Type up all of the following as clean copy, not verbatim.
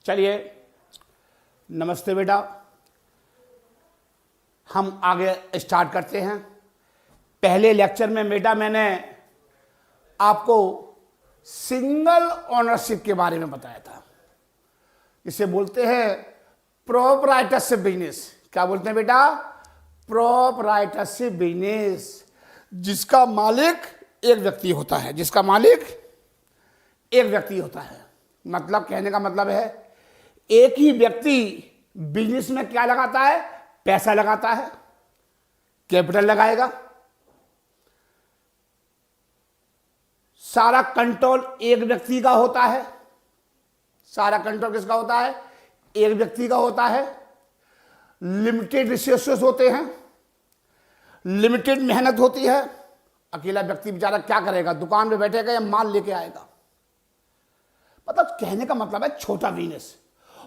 चलिए, नमस्ते बेटा। हम आगे स्टार्ट करते हैं। पहले लेक्चर में बेटा मैंने आपको सिंगल ओनरशिप के बारे में बताया था। इसे बोलते हैं प्रोप्राइटरशिप बिजनेस। क्या बोलते हैं बेटा? प्रोप्राइटरशिप बिजनेस, जिसका मालिक एक व्यक्ति होता है। जिसका मालिक एक व्यक्ति होता है, मतलब कहने का मतलब है एक ही व्यक्ति बिजनेस में क्या लगाता है? पैसा लगाता है, कैपिटल लगाएगा। सारा कंट्रोल एक व्यक्ति का होता है। सारा कंट्रोल किसका होता है? एक व्यक्ति का होता है। लिमिटेड रिसोर्सेस होते हैं, लिमिटेड मेहनत होती है। अकेला व्यक्ति बेचारा क्या करेगा? दुकान में बैठेगा या माल लेके आएगा। मतलब कहने का मतलब है छोटा बिजनेस,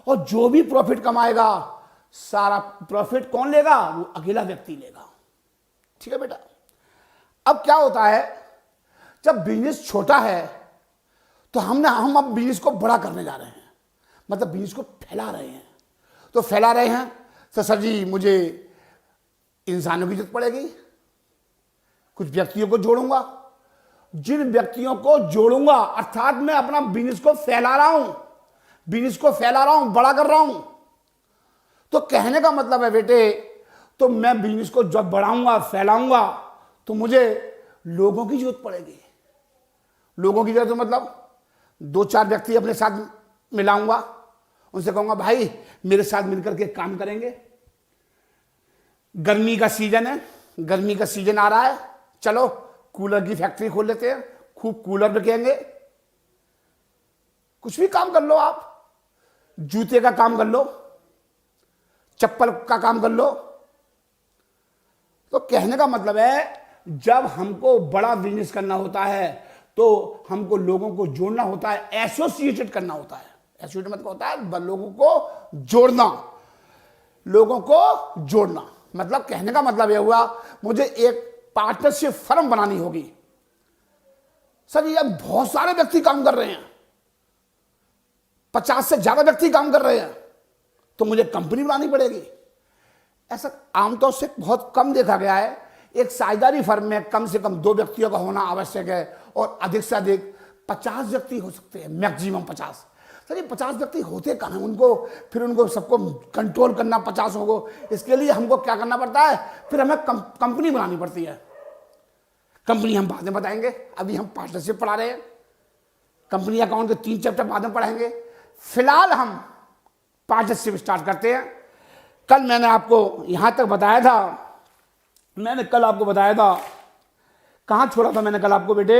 और जो भी प्रॉफिट कमाएगा सारा प्रॉफिट कौन लेगा? वो अकेला व्यक्ति लेगा। ठीक है बेटा। अब क्या होता है, जब बिजनेस छोटा है तो हम अब बिजनेस को बड़ा करने जा रहे हैं, मतलब बिजनेस को फैला रहे हैं। तो फैला रहे हैं तो सर जी मुझे इंसानों की जरूरत पड़ेगी, कुछ व्यक्तियों को जोड़ूंगा। जिन व्यक्तियों को जोड़ूंगा अर्थात मैं अपना बिजनेस को फैला रहा हूं, बिजनेस को फैला रहा हूं, बड़ा कर रहा हूं। तो कहने का मतलब है बेटे, तो मैं बिजनेस को जब बढ़ाऊंगा, फैलाऊंगा, तो मुझे लोगों की जरूरत पड़ेगी। लोगों की जरूरत मतलब 2-4 व्यक्ति अपने साथ मिलाऊंगा, उनसे कहूंगा भाई मेरे साथ मिलकर के काम करेंगे। गर्मी का सीजन है, गर्मी का सीजन आ रहा है, चलो कूलर की फैक्ट्री खोल लेते हैं, खूब कूलर बिकेंगे। कुछ भी काम कर लो आप, जूते का काम कर लो, चप्पल का काम कर लो। तो कहने का मतलब है जब हमको बड़ा बिजनेस करना होता है तो हमको लोगों को जोड़ना होता है, एसोसिएटेड करना होता है। एसोसिएट मतलब होता है लोगों को जोड़ना, लोगों को जोड़ना। मतलब कहने का मतलब यह हुआ मुझे एक पार्टनरशिप फर्म बनानी होगी। सर ये बहुत सारे व्यक्ति काम कर रहे हैं, 50 से ज्यादा व्यक्ति काम कर रहे हैं, तो मुझे कंपनी बनानी पड़ेगी। ऐसा आमतौर से बहुत कम देखा गया है। एक साझेदारी फर्म में कम से कम 2 व्यक्तियों का होना आवश्यक है, और अधिक से अधिक 50 व्यक्ति हो सकते हैं, मैक्सिमम 50। सर ये 50 व्यक्ति होते कहाँ हैं? उनको सबको कंट्रोल करना 50 को, इसके लिए हमको क्या करना पड़ता है? फिर हमें कंपनी बनानी पड़ती है। कंपनी हम बाद में बताएंगे, अभी हम पार्टनरशिप पढ़ा रहे हैं। कंपनी अकाउंट के 3 चैप्टर बाद में पढ़ाएंगे। फिलहाल हम पार्टनरशिप स्टार्ट करते हैं। कल मैंने आपको यहां तक बताया था, कहां छोड़ा था मैंने कल आपको बेटे?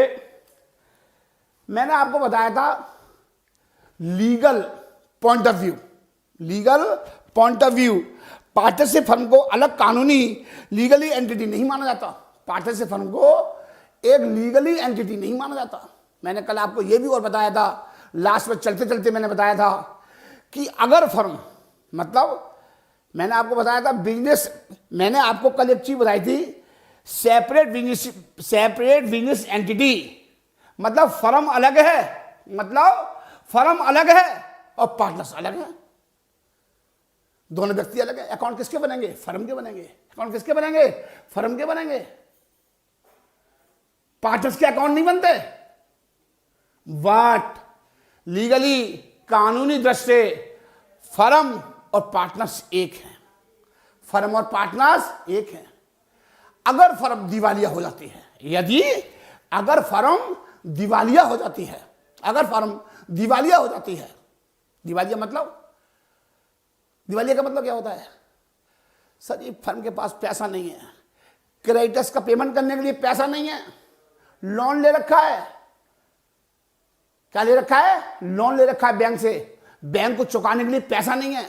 मैंने आपको बताया था legal point of view. Legal point of view, partnership firm को अलग कानूनी लीगली एंटिटी नहीं माना जाता। पार्टनरशिप फर्म को एक लीगली एंटिटी नहीं माना जाता। मैंने कल आपको यह भी और बताया था, लास्ट में चलते चलते मैंने बताया था कि अगर फर्म, मतलब मैंने आपको बताया था बिजनेस, मैंने आपको कल एक चीज बताई थी, सेपरेट बिजनेस एंटिटी, मतलब फर्म अलग है, और पार्टनर्स अलग है। दोनों व्यक्ति अलग है। अकाउंट किसके बनेंगे? फर्म के बनेंगे। अकाउंट किसके बनेंगे? फर्म के बनेंगे। पार्टनर्स के अकाउंट नहीं बनते। वाट लीगली, कानूनी दृष्टि से फर्म और पार्टनर्स एक हैं। फर्म और पार्टनर्स एक हैं। अगर फर्म दिवालिया हो जाती है, अगर फर्म दिवालिया हो जाती है, दिवालिया का मतलब क्या होता है? सर ये फर्म के पास पैसा नहीं है, क्रेडिटर्स का पेमेंट करने के लिए पैसा नहीं है, लोन ले रखा है। क्या ले रखा है? लोन ले रखा है बैंक से, बैंक को चुकाने के लिए पैसा नहीं है।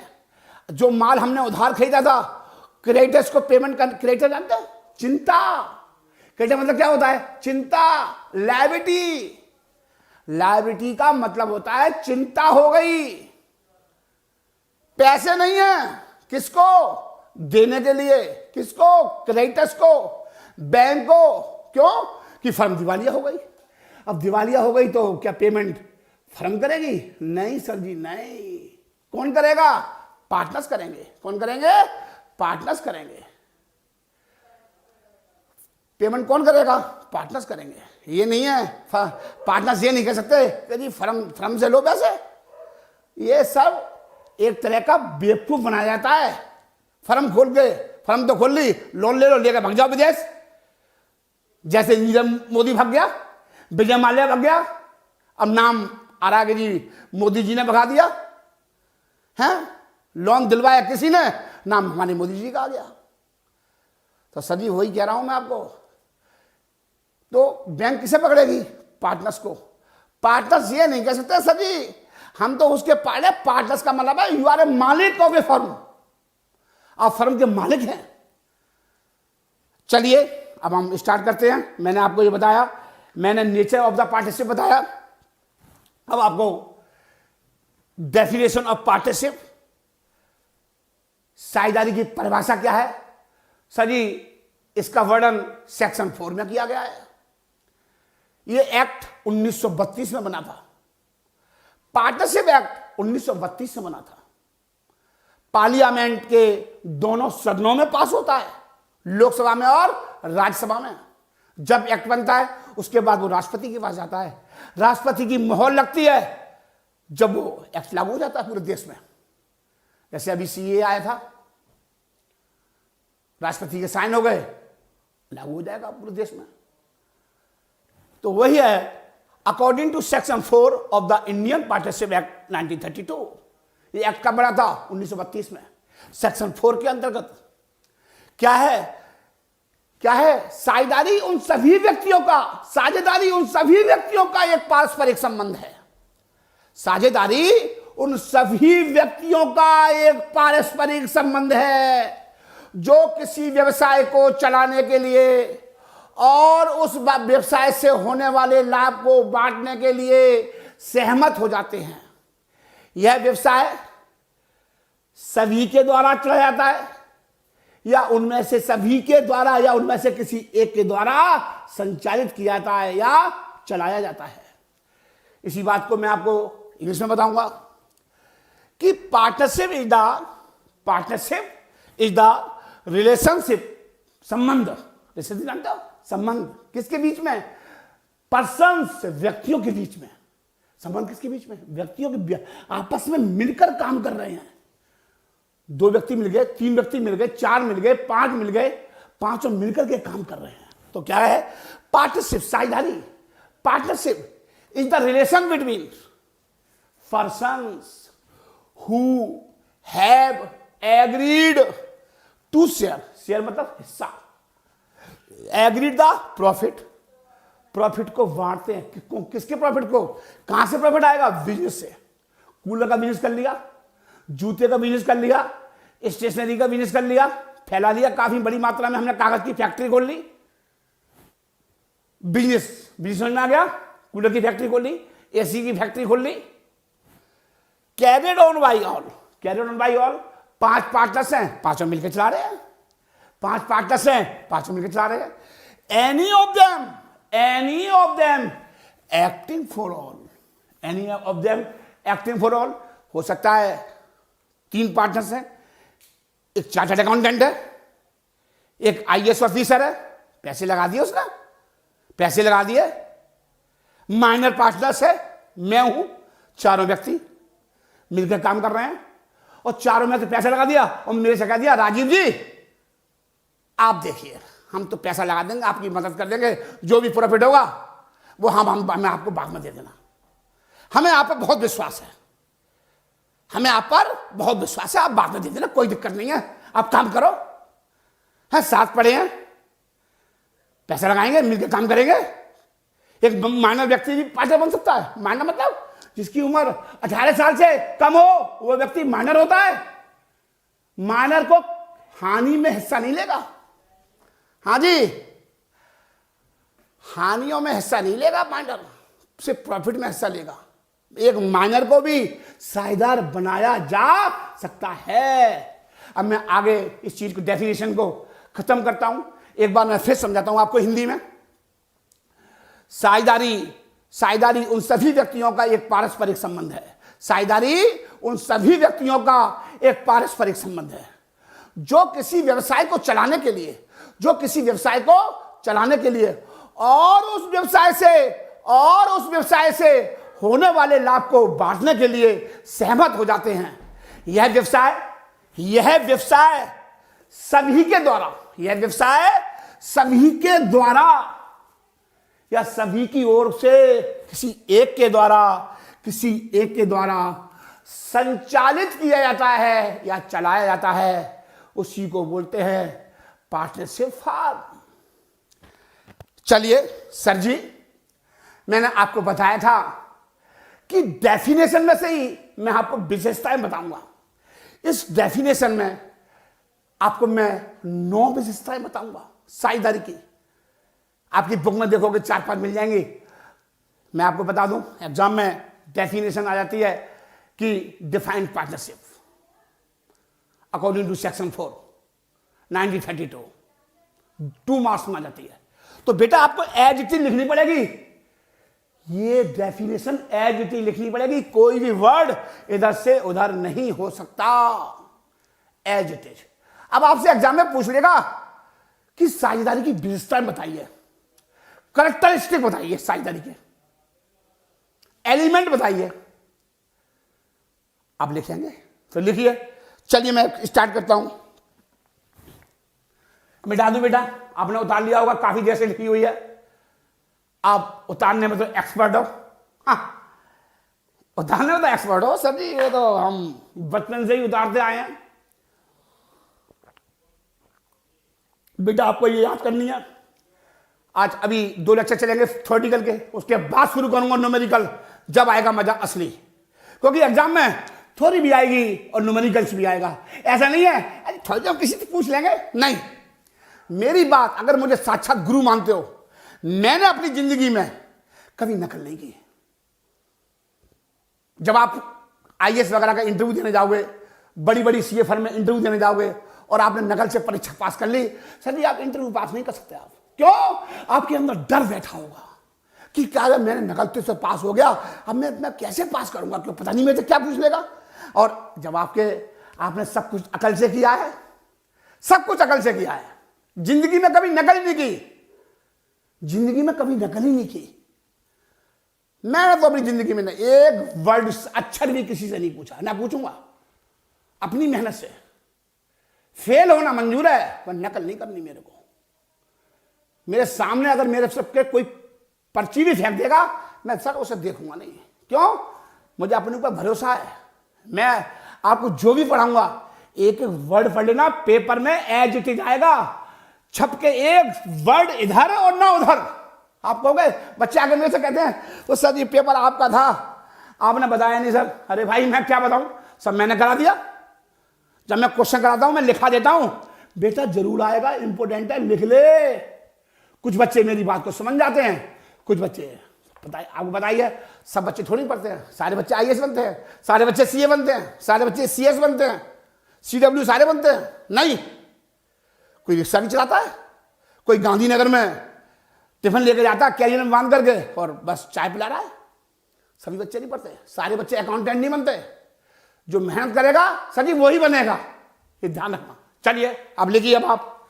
जो माल हमने उधार खरीदा था, क्रेडिटर्स को पेमेंट कर, क्रेडिटर जानते हैं? चिंता। क्रेडिटर मतलब क्या होता है? चिंता, लायबिलिटी का मतलब होता है चिंता हो गई, पैसे नहीं है किसको देने के लिए, किसको? क्रेडिटर्स को, बैंक को। क्यों? कि फर्म दिवालिया हो गई। अब दिवालिया हो गई तो क्या पेमेंट फर्म करेगी? नहीं सर जी, नहीं। कौन करेगा? पार्टनर्स करेंगे। कौन करेंगे? पार्टनर्स करेंगे। पेमेंट कौन करेगा? पार्टनर्स करेंगे। ये नहीं है, पार्टनर्स ये नहीं कह सकते कि जी फर्म से लो पैसे। ये सब एक तरह का बेवकूफ बनाया जाता है। फर्म खोल के, फर्म तो खोल ली, लोन ले लो, लेकर भाग जाओ विदेश। जैसे नीरव मोदी भाग गया, विजय माल्या भाग गया, अब नाम आ रहा है कि जी मोदी जी ने भगा दिया है। लोन दिलवाया किसी ने, नाम हमारे मोदी जी का आ गया। तो सर जी वही कह रहा हूं मैं आपको। तो बैंक किसे पकड़ेगी? पार्टनर्स को। पार्टनर्स ये नहीं कह सकते सर जी हम तो उसके पाले। पार्टनर्स का मतलब है यू आर ए मालिक ऑफ ए फर्म, आप फर्म के मालिक हैं। चलिए अब हम स्टार्ट करते हैं। मैंने आपको ये बताया, मैंने नेचर ऑफ द पार्टनरशिप बताया। अब आपको डेफिनेशन ऑफ पार्टनरशिप, साझेदारी की परिभाषा क्या है? सर जी इसका वर्णन सेक्शन 4 में किया गया है। यह एक्ट 1932 में बना था। पार्टनरशिप एक्ट 1932 में बना था। पार्लियामेंट के दोनों सदनों में पास होता है, लोकसभा में और राज्यसभा में। जब एक्ट बनता है उसके बाद वो राष्ट्रपति के पास जाता है। राष्ट्रपति की मोहर लगती है जब वो एक्ट लागू हो जाता है पूरे देश में। जैसे अभी सीए आया था, राष्ट्रपति के साइन हो गए, लागू हो जाएगा पूरे देश में। तो वही है according to section 4 of the Indian partnership act 1932। ये एक्ट कब बना था? 1932 में। सेक्शन 4 के अंतर्गत क्या है? क्या है? साझेदारी उन सभी व्यक्तियों का, साझेदारी उन सभी व्यक्तियों का एक पारस्परिक संबंध है। साझेदारी उन सभी व्यक्तियों का एक पारस्परिक संबंध है जो किसी व्यवसाय को चलाने के लिए और उस व्यवसाय से होने वाले लाभ को बांटने के लिए सहमत हो जाते हैं। यह व्यवसाय सभी के द्वारा चलाया जाता है या उनमें से सभी के द्वारा या उनमें से किसी एक के द्वारा संचालित किया जाता है या चलाया जाता है। इसी बात को मैं आपको इंग्लिश में बताऊंगा कि पार्टनरशिप इज द रिलेशनशिप, संबंध। जानते हो? संबंध किसके बीच में? पर्सन्स, व्यक्तियों के बीच में। संबंध किसके बीच में? व्यक्तियों के आपस में मिलकर काम कर रहे हैं। 2 व्यक्ति मिल गए, 3 व्यक्ति मिल गए, 4 मिल गए, 5 मिल गए, पांचों मिलकर के काम कर रहे हैं। तो क्या है पार्टनरशिप? साझेदारी। Partnership is the relation between persons who have agreed to share मतलब हिस्सा, एग्रीड द प्रॉफिट को बांटते हैं। किसके प्रॉफिट को? कहां से प्रॉफिट आएगा? बिजनेस से। कूलर का बिजनेस कर लिया, जूते का बिजनेस कर लिया, स्टेशनरी का बिजनेस कर लिया, फैला दिया काफी बड़ी मात्रा में। हमने कागज की फैक्ट्री खोल ली, बिजनेस समझ में आ गया। कूलर की फैक्ट्री खोल ली, एसी की फैक्ट्री खोल ली। Carried on by all. 5 partners हैं, पांचों मिलकर चला रहे हैं। 5 पार्टनर्स हैं, पांचों मिलकर चला रहे हैं। Any of them acting for all. हो सकता है 3 पार्टनर्स हैं, एक चार्टर्ड अकाउंटेंट है, एक आईएएस ऑफिसर है, पैसे लगा दिए उसने, पैसे लगा दिए। माइनर पार्टनर्स है, मैं हूं, चारों व्यक्ति मिलकर काम कर रहे हैं और चारों में से पैसा लगा दिया और मेरे से कह दिया राजीव जी आप देखिए हम तो पैसा लगा देंगे, आपकी मदद कर देंगे, जो भी प्रॉफिट होगा वो हमें आपको बाद में दे देना। हमें आप पर बहुत विश्वास है, आप बाद में दे देना, कोई दिक्कत नहीं है, आप काम करो। हाँ साथ पड़े हैं, पैसा लगाएंगे, मिलकर काम करेंगे। एक माइनर व्यक्ति भी पार्टनर बन सकता है। माइनर मतलब जिसकी उम्र 18 साल से कम हो वो व्यक्ति माइनर होता है। माइनर को हानि में हिस्सा नहीं लेगा। हाँ जी, हानियों में हिस्सा नहीं लेगा माइनर, सिर्फ प्रॉफिट में हिस्सा लेगा। एक माइनर को भी साझेदार बनाया जा सकता है। अब मैं आगे इस चीज को डेफिनेशन को खत्म करता हूं, एक बार मैं फिर समझाता हूं आपको हिंदी में। साझेदारी उन सभी व्यक्तियों का एक पारस्परिक संबंध है। साझेदारी उन सभी व्यक्तियों का एक पारस्परिक संबंध है जो किसी व्यवसाय को चलाने के लिए और उस व्यवसाय से होने वाले लाभ को बांटने के लिए सहमत हो जाते हैं। यह व्यवसाय सभी के द्वारा या सभी की ओर से किसी एक के द्वारा संचालित किया जाता है या चलाया जाता है, उसी को बोलते हैं पार्टनरशिप फर्म। चलिए सर जी, मैंने आपको बताया था कि डेफिनेशन में से ही मैं आपको विशेषताएं बताऊंगा। इस डेफिनेशन में आपको मैं 9 विशेषताएं बताऊंगा साझेदारी की। आपकी बुक में देखोगे 4-5 मिल जाएंगी। मैं आपको बता दूं, एग्जाम में डेफिनेशन आ जाती है कि defined partnership according to section 4 1932 2 marks में आ जाती है। तो बेटा आपको एज इट इज लिखनी पड़ेगी, ये डेफिनेशन एज इट इज लिखनी पड़ेगी। कोई भी वर्ड इधर से उधर नहीं हो सकता, एज इट इज। अब आपसे एग्जाम में पूछ लेगा कि साझेदारी की विशेषताएं बताइए, कैरेक्टरिस्टिक बताइए, साझेदारी के एलिमेंट बताइए। आप लिखेंगे तो लिखिए। चलिए मैं स्टार्ट करता हूं। मिटा दूं बेटा, आपने उतार लिया होगा, काफी जैसे लिखी हुई है। आप उतारने में तो एक्सपर्ट हो। हाँ, उतारने में तो एक्सपर्ट हो सर जी, ये तो हम बचपन से ही उतारते आए हैं। बेटा आपको ये याद करनी है। आज अभी 2 लेक्चर चलेंगे थ्योरेटिकल के, उसके बाद शुरू करूंगा न्यूमेरिकल। जब आएगा मजा असली, क्योंकि एग्जाम में थ्योरी भी आएगी और न्यूमेरिकल्स भी आएगा। ऐसा नहीं है थोड़ी हम किसी से पूछ लेंगे, नहीं। मेरी बात अगर मुझे साक्षात गुरु मानते हो, मैंने अपनी जिंदगी में कभी नकल नहीं की। जब आप आईएएस वगैरह का इंटरव्यू देने जाओगे, बड़ी बड़ी सीए फर्म में इंटरव्यू देने जाओगे और आपने नकल से परीक्षा पास कर ली, सर जी आप इंटरव्यू पास नहीं कर सकते। आप क्यों? आपके अंदर डर बैठा होगा कि क्या जब मैंने नकल से पास हो गया, अब मैं कैसे पास करूंगा, क्यों पता नहीं मेरे से क्या पूछ लेगा। और जब आपने सब कुछ अकल से किया है, सब कुछ अकल से किया है, जिंदगी में कभी नकल नहीं की, जिंदगी में कभी नकल ही नहीं की। मैंने तो अपनी जिंदगी में एक वर्ड अक्षर भी किसी से नहीं पूछा, ना पूछूंगा। अपनी मेहनत से फेल होना मंजूर है, पर नकल नहीं करनी। मेरे को मेरे सामने अगर मेरे सबके कोई पर्ची भी फेंक देगा, मैं सर उसे देखूंगा नहीं। क्यों? मुझे अपने ऊपर भरोसा है। मैं आपको जो भी पढ़ाऊंगा, एक एक वर्ड पढ़ लेना, पेपर में एज इट इज आएगा, छप के एक वर्ड इधर और ना उधर। आप कहोगे, बच्चे आगे मेरे से कहते हैं तो सर ये पेपर आपका था, आपने बताया नहीं सर। अरे भाई मैं क्या बताऊं, सब मैंने करा दिया। जब मैं क्वेश्चन कराता हूं मैं लिखा देता हूं, बेटा जरूर आएगा, इंपोर्टेंट है, लिख ले। कुछ बच्चे मेरी बात को समझ जाते हैं, कुछ बच्चे आपको बताइए, सब बच्चे थोड़ी पढ़ते हैं। सारे बच्चे आईएएस बनते हैं, सारे बच्चे सीए बनते हैं, सारे बच्चे सीएस बनते हैं, सीडब्ल्यू सारे बनते हैं, नहीं। कोई रिक्शा भी चलाता है, कोई गांधीनगर में टिफिन लेके जाता है कैरियर में बांध करके और बस चाय पिला रहा है। सभी बच्चे नहीं पढ़ते, सारे बच्चे अकाउंटेंट नहीं बनते। जो मेहनत करेगा सभी वही बनेगा, ये ध्यान रखना। चलिए अब लिखिए। अब आप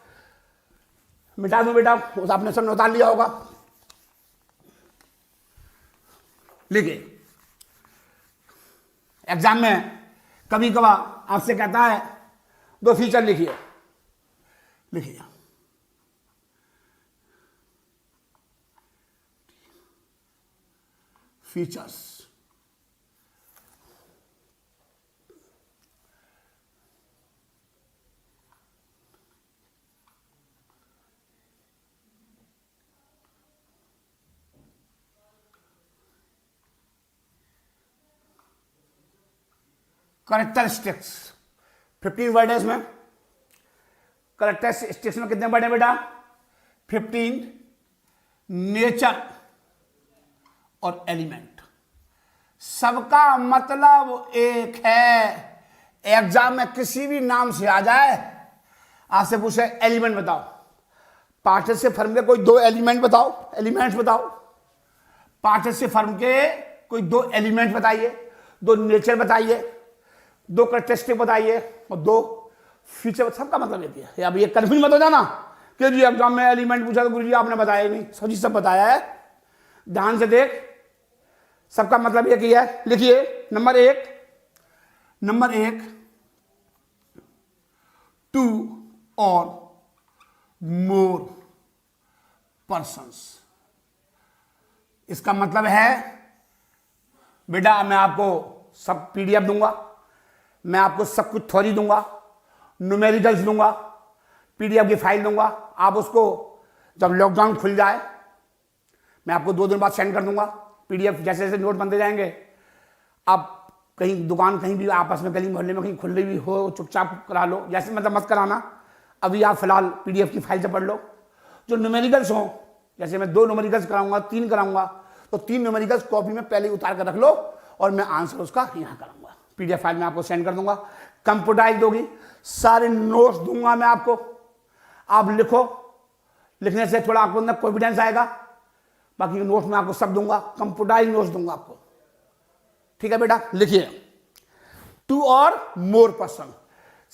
मिटा दो बेटा, उस आपने सब उतार लिया होगा, लिखिए। एग्जाम में कभी कभार आपसे कहता है 2 फीचर लिखिए, लिखिए। Features, characteristics. 15 वर्ड है इसमें। करेक्टरिस्टिक्स में कितने वर्ड है बेटा? 15। नेचर और एलिमेंट, सबका मतलब एक है। एग्जाम में किसी भी नाम से आ जाए, आपसे पूछे एलिमेंट बताओ, पार्टनरशिप फर्म के कोई 2 एलिमेंट बताओ, एलिमेंट्स बताओ। पार्टनरशिप फर्म के कोई 2 एलिमेंट बताइए, 2 नेचर बताइए, दो करेक्टरिस्टिक बताइए और दो फीचर, सबका मतलब ये है। अब ये कन्फ्यूज मत हो जाना कि जी एग्जाम में एलिमेंट पूछा तो गुरु जी आपने बताया नहीं, सभी सब बताया है, ध्यान से देख, सबका मतलब एक ही है। लिखिए नंबर एक, टू और मोर पर्सन्स। इसका मतलब है बेटा मैं आपको सब पीडीएफ दूंगा, मैं आपको सब कुछ थ्योरी दूंगा, न्यूमेरिकल्स दूंगा, पीडीएफ की फाइल दूंगा, आप उसको जब लॉकडाउन खुल जाए मैं आपको 2 दिन बाद सेंड कर दूंगा पीडीएफ, जैसे जैसे नोट बनते जाएंगे। आप कहीं दुकान कहीं भी आपस में गली मोहल्ले में कहीं खुल रही भी हो, चुपचाप करा लो, जैसे मतलब मत कराना, अभी आप फिलहाल पीडीएफ की फाइल से पढ़ लो। जो न्यूमेरिकल्स हों, जैसे मैं 2 न्यूमेरिकल्स कराऊंगा, 3 कराऊंगा, तो 3 न्यूमेरिकल्स कॉपी में पहले ही उतार कर रख लो और मैं आंसर उसका यहाँ कराऊंगा, पीडीएफ फाइल में आपको सेंड कर दूंगा। कंप्यूटराइज होगी, सारे नोट्स दूंगा मैं आपको, आप लिखो, लिखने से थोड़ा आपको अंदर कॉन्फिडेंस आएगा, बाकी नोट्स में आपको सब दूंगा, कंप्यूटराइज नोट्स दूंगा आपको, ठीक है बेटा। लिखिए 2 और मोर पर्सन।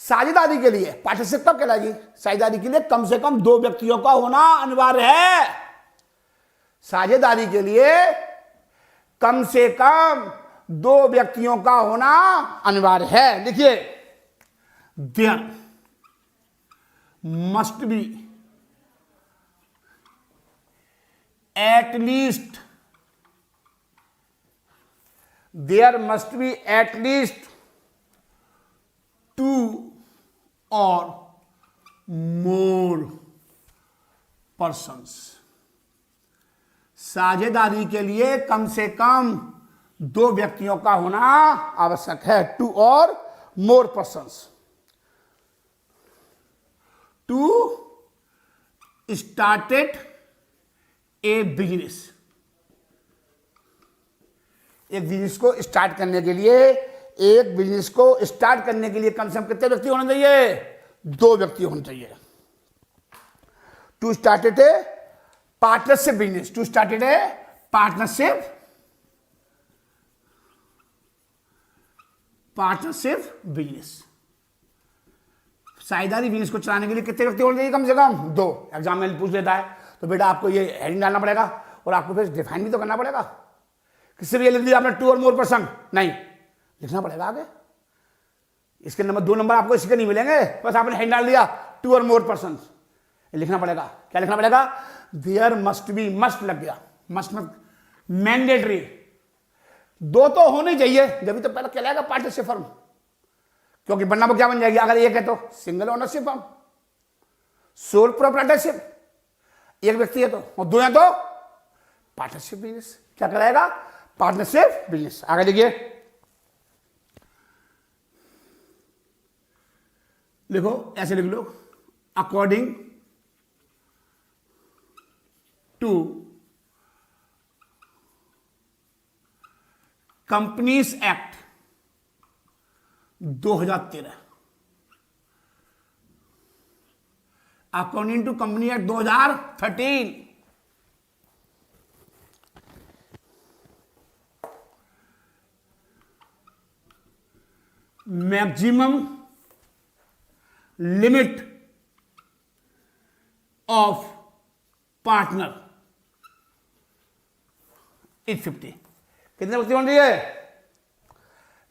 साझेदारी के लिए पार्टनरशिप कब कहलाएगी? साझेदारी के लिए कम से कम 2 व्यक्तियों का होना अनिवार्य है। साझेदारी के लिए कम से कम 2 व्यक्तियों का होना अनिवार्य है। लिखिए there must be at least, there must be at least 2 और मोर पर्सन्स। साझेदारी के लिए कम से कम 2 व्यक्तियों का होना आवश्यक है, 2 और more persons, to started a business. एक बिजनेस को स्टार्ट करने के लिए, एक बिजनेस को स्टार्ट करने के लिए कम से कम कितने व्यक्ति होने चाहिए? 2 व्यक्ति होने चाहिए। To started a partnership business, to started a partnership business. साझेदारी बिजनेस को चलाने के लिए कितने व्यक्ति होने चाहिए? कम से कम 2। एग्जाम में पूछ लेता है तो बेटा आपको ये हेडिंग डालना पड़ेगा और आपको फिर डिफाइन भी तो करना पड़ेगा। किससे भी ये लिख दिया आपने 2 और मोर पर्सन, नहीं, लिखना पड़ेगा आगे। इसके नंबर 2 नंबर आपको इसके नहीं मिलेंगे, बस आपने हेडिंग डाल दिया 2 और मोर पर्सन, लिखना पड़ेगा। क्या लिखना पड़ेगा? देयर मस्ट बी, मस्ट लग गया, मस्ट मैंडेटरी, 2 तो होने चाहिए, जब तो पहले कहलाएगा पार्टनरशिप फर्म, क्योंकि बनना वो क्या बन जाएगी अगर एक है तो? Single ownership firm, sole proprietorship, एक व्यक्ति है तो, और 2 है तो पार्टनरशिप बिजनेस। क्या कराएगा? Partnership business. आगे देखिए, लिखो, ऐसे लिख लो, according to companies act 2013, according to company act 2013, maximum limit of partner is 50। कितने व्यक्ति होने चाहिए?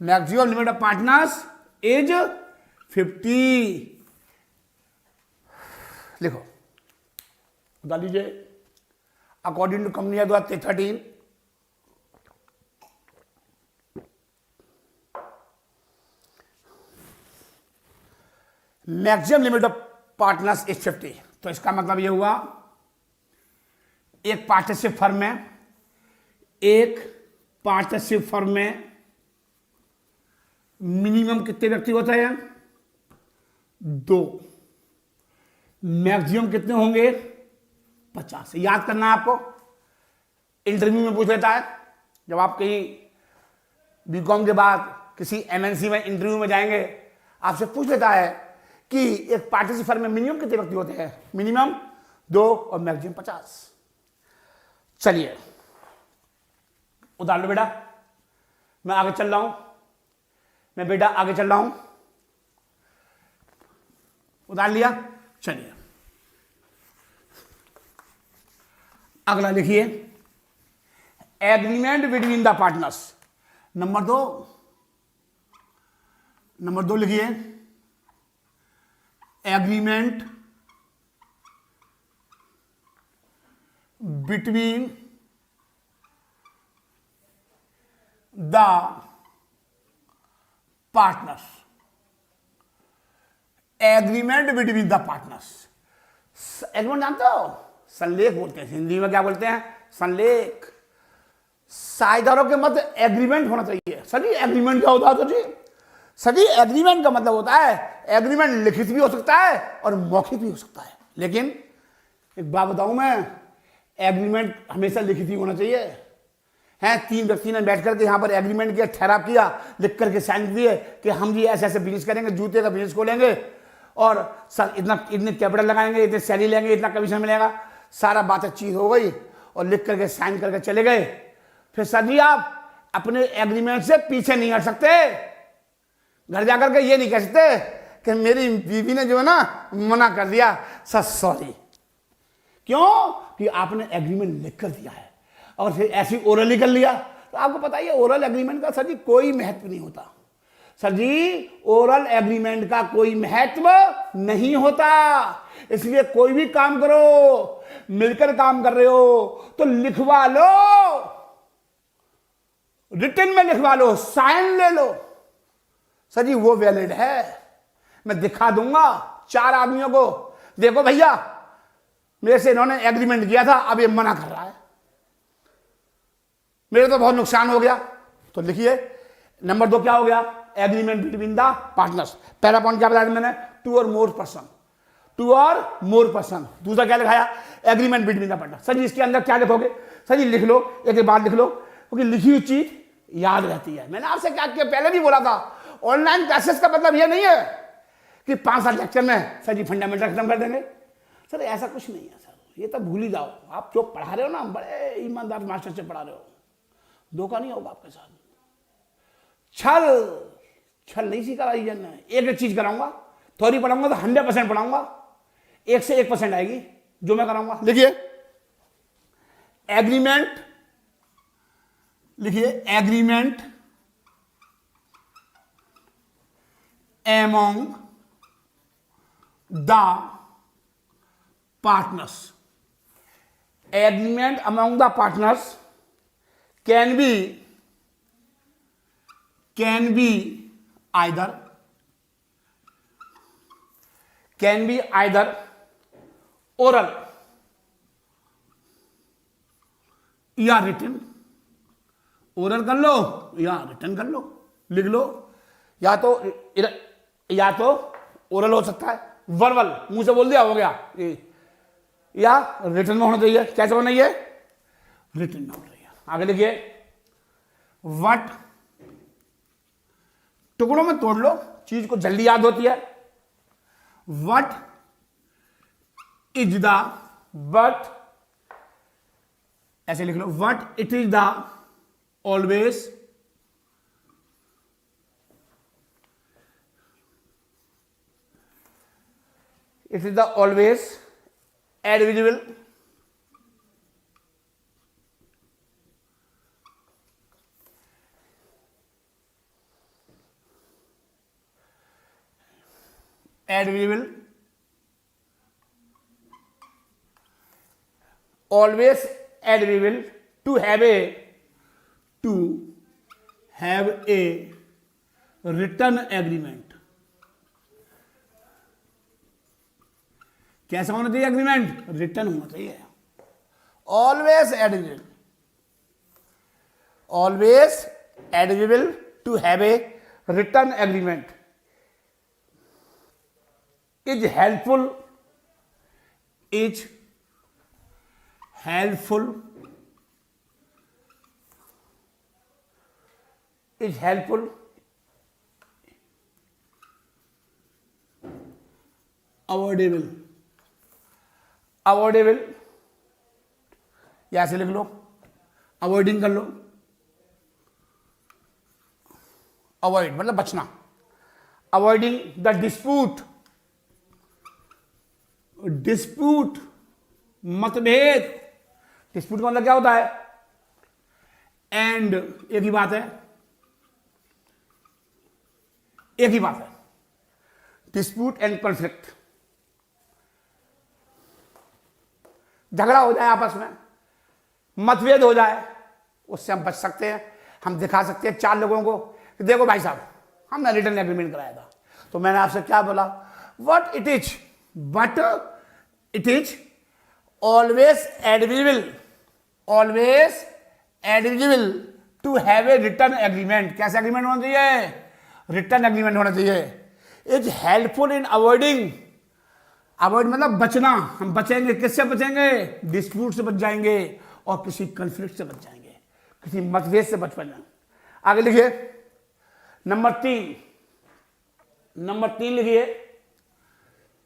Maximum limit of partners is 50। लिखो, बता दीजिए, according to company act 2013, maximum limit of partners is 50। तो इसका मतलब यह हुआ, एक पार्टनरशिप फर्म में, एक पार्टनरशिप फर्म में मिनिमम कितने व्यक्ति होते हैं? 2। मैक्सिमम कितने होंगे? 50। याद करना है आपको, इंटरव्यू में पूछ लेता है, जब आप कहीं बीकॉम के बाद किसी एमएनसी में इंटरव्यू में जाएंगे, आपसे पूछ लेता है कि एक पार्टनरशिप फर्म में मिनिमम कितने व्यक्ति होते हैं? मिनिमम 2 और मैक्सिमम 50। चलिए उतार लो बेटा, मैं आगे चल रहा हूं। मैं बेटा आगे चल रहा हूं, उतार लिया। चलिए अगला लिखिए, agreement between the partners. Number दो लिखिए, agreement between the partners. Agreement between the partners, agreement जानते हो, संलेख बोलते हैं, हिंदी में क्या बोलते हैं, संलेख। साझेदारों के मध्य एग्रीमेंट होना चाहिए। सर जी एग्रीमेंट क्या होता है? तो जी सर जी एग्रीमेंट का मतलब होता है, एग्रीमेंट लिखित भी हो सकता है और मौखिक भी हो सकता है। लेकिन एक बात बताऊं मैं, एग्रीमेंट हमेशा लिखित ही होना चाहिए। हैं 3 व्यक्ति ने बैठ करके यहाँ पर एग्रीमेंट किया, ठहराव किया, लिख करके साइन दिए कि हम जी ऐसे ऐसे बिजनेस करेंगे, जूते का बिजनेस खोलेंगे और सर इतने कैपिटल लगाएंगे, इतने सैलरी लेंगे, इतना कमीशन मिलेगा। सारा बातचीत हो गई और लिख करके साइन करके चले गए। फिर सर जी आप अपने एग्रीमेंट से पीछे नहीं हट सकते। घर जाकर के ये नहीं कह सकते कि मेरी बीवी ने जो है ना मना कर दिया, सर सॉरी। क्यों? कि आपने एग्रीमेंट लिख कर दिया है और फिर ऐसी ओरली कर लिया। तो आपको पता है ओरल एग्रीमेंट का सर जी कोई महत्व नहीं होता। सर जी ओरल एग्रीमेंट का कोई महत्व नहीं होता। इसलिए कोई भी काम करो, मिलकर काम कर रहे हो तो लिखवा लो, रिटन में लिखवा लो, साइन ले लो। सर जी वो वैलिड है। मैं दिखा दूंगा 4 आदमियों को, देखो भैया मेरे से इन्होंने एग्रीमेंट किया था, अब ये मना कर रहा है, मेरे तो बहुत नुकसान हो गया। तो लिखिए नंबर 2 क्या हो गया, एग्रीमेंट बिटवीन द पार्टनर्स। पहला पॉइंट क्या बताया मैंने, 2 और मोर पर्सन, 2 और मोर पर्सन। दूसरा क्या लिखाया, agreement between the partner. Sir ji इसके अंदर क्या लिखोगे, सर जी लिख लो, एक बात लिख लो, क्योंकि लिखी हुई चीज याद रहती है। मैंने आपसे क्या किया, पहले भी बोला था, ऑनलाइन क्लासेस का मतलब यह नहीं है कि 5-7 लेक्चर में सर जी फंडामेंटल खत्म कर देंगे। सर ऐसा कुछ नहीं है सर, ये तो भूल ही जाओ। आप जो पढ़ा रहे हो ना, बड़े ईमानदार मास्टर से पढ़ा रहे हो, धोखा नहीं होगा आपके साथ। छल नहीं सीखा रीजन ने। एक चीज कराऊंगा, थ्योरी पढ़ाऊंगा तो 100% पढ़ाऊंगा, 1 से 1% आएगी जो मैं कराऊंगा। लिखिए एग्रीमेंट, लिखिए agreement among the partners. Agreement among the partners can be either oral या written। ओरल कर लो या रिटर्न कर लो, लिख लो। या तो ओरल हो सकता है, वर्बल मुंह से बोल दिया हो गया, या रिटर्न में होना चाहिए। कैसे होना चाहिए, रिटर्न में होना चाहिए। आगे लिखिए, व्हाट, टुकड़ों में तोड़ लो, चीज को जल्दी याद होती है। व्हाट इज द, बट ऐसे लिख लो, what it is the always, it is the always advisable always advisable to have a written agreement। कैसा होना चाहिए एग्रीमेंट, रिटर्न होना चाहिए। Always advisable, always advisable to have a written agreement is helpful, is helpful, is helpful avoidable, avoidable या ऐसे लिख लो, avoiding कर लो, avoid मतलब बचना, अवॉइडिंग द डिस्प्यूट, डिस्प्यूट मतभेद, डिस्प्यूट का मतलब क्या होता है, एंड एक ही बात है, एक ही बात है, डिस्प्यूट एंड कॉन्फ्लिक्ट, झगड़ा हो जाए आपस में, मतभेद हो जाए, उससे हम बच सकते हैं। हम दिखा सकते हैं 4 लोगों को कि देखो भाई साहब हमने रिटर्न एग्रीमेंट कराया था, तो मैंने आपसे क्या बोला, what it is, but it is always admissible, always admissible to have a written agreement. कैसा एग्रीमेंट होना चाहिए, रिटर्न एग्रीमेंट होना चाहिए। Is helpful in avoiding, avoid मतलब बचना, हम बचेंगे, किससे बचेंगे, डिस्प्यूट से बच जाएंगे और किसी कॉन्फ्लिक्ट से बच जाएंगे, किसी मतभेद से बच जाएंगे। आगे लिखिए नंबर 3, नंबर 3 लिखिए,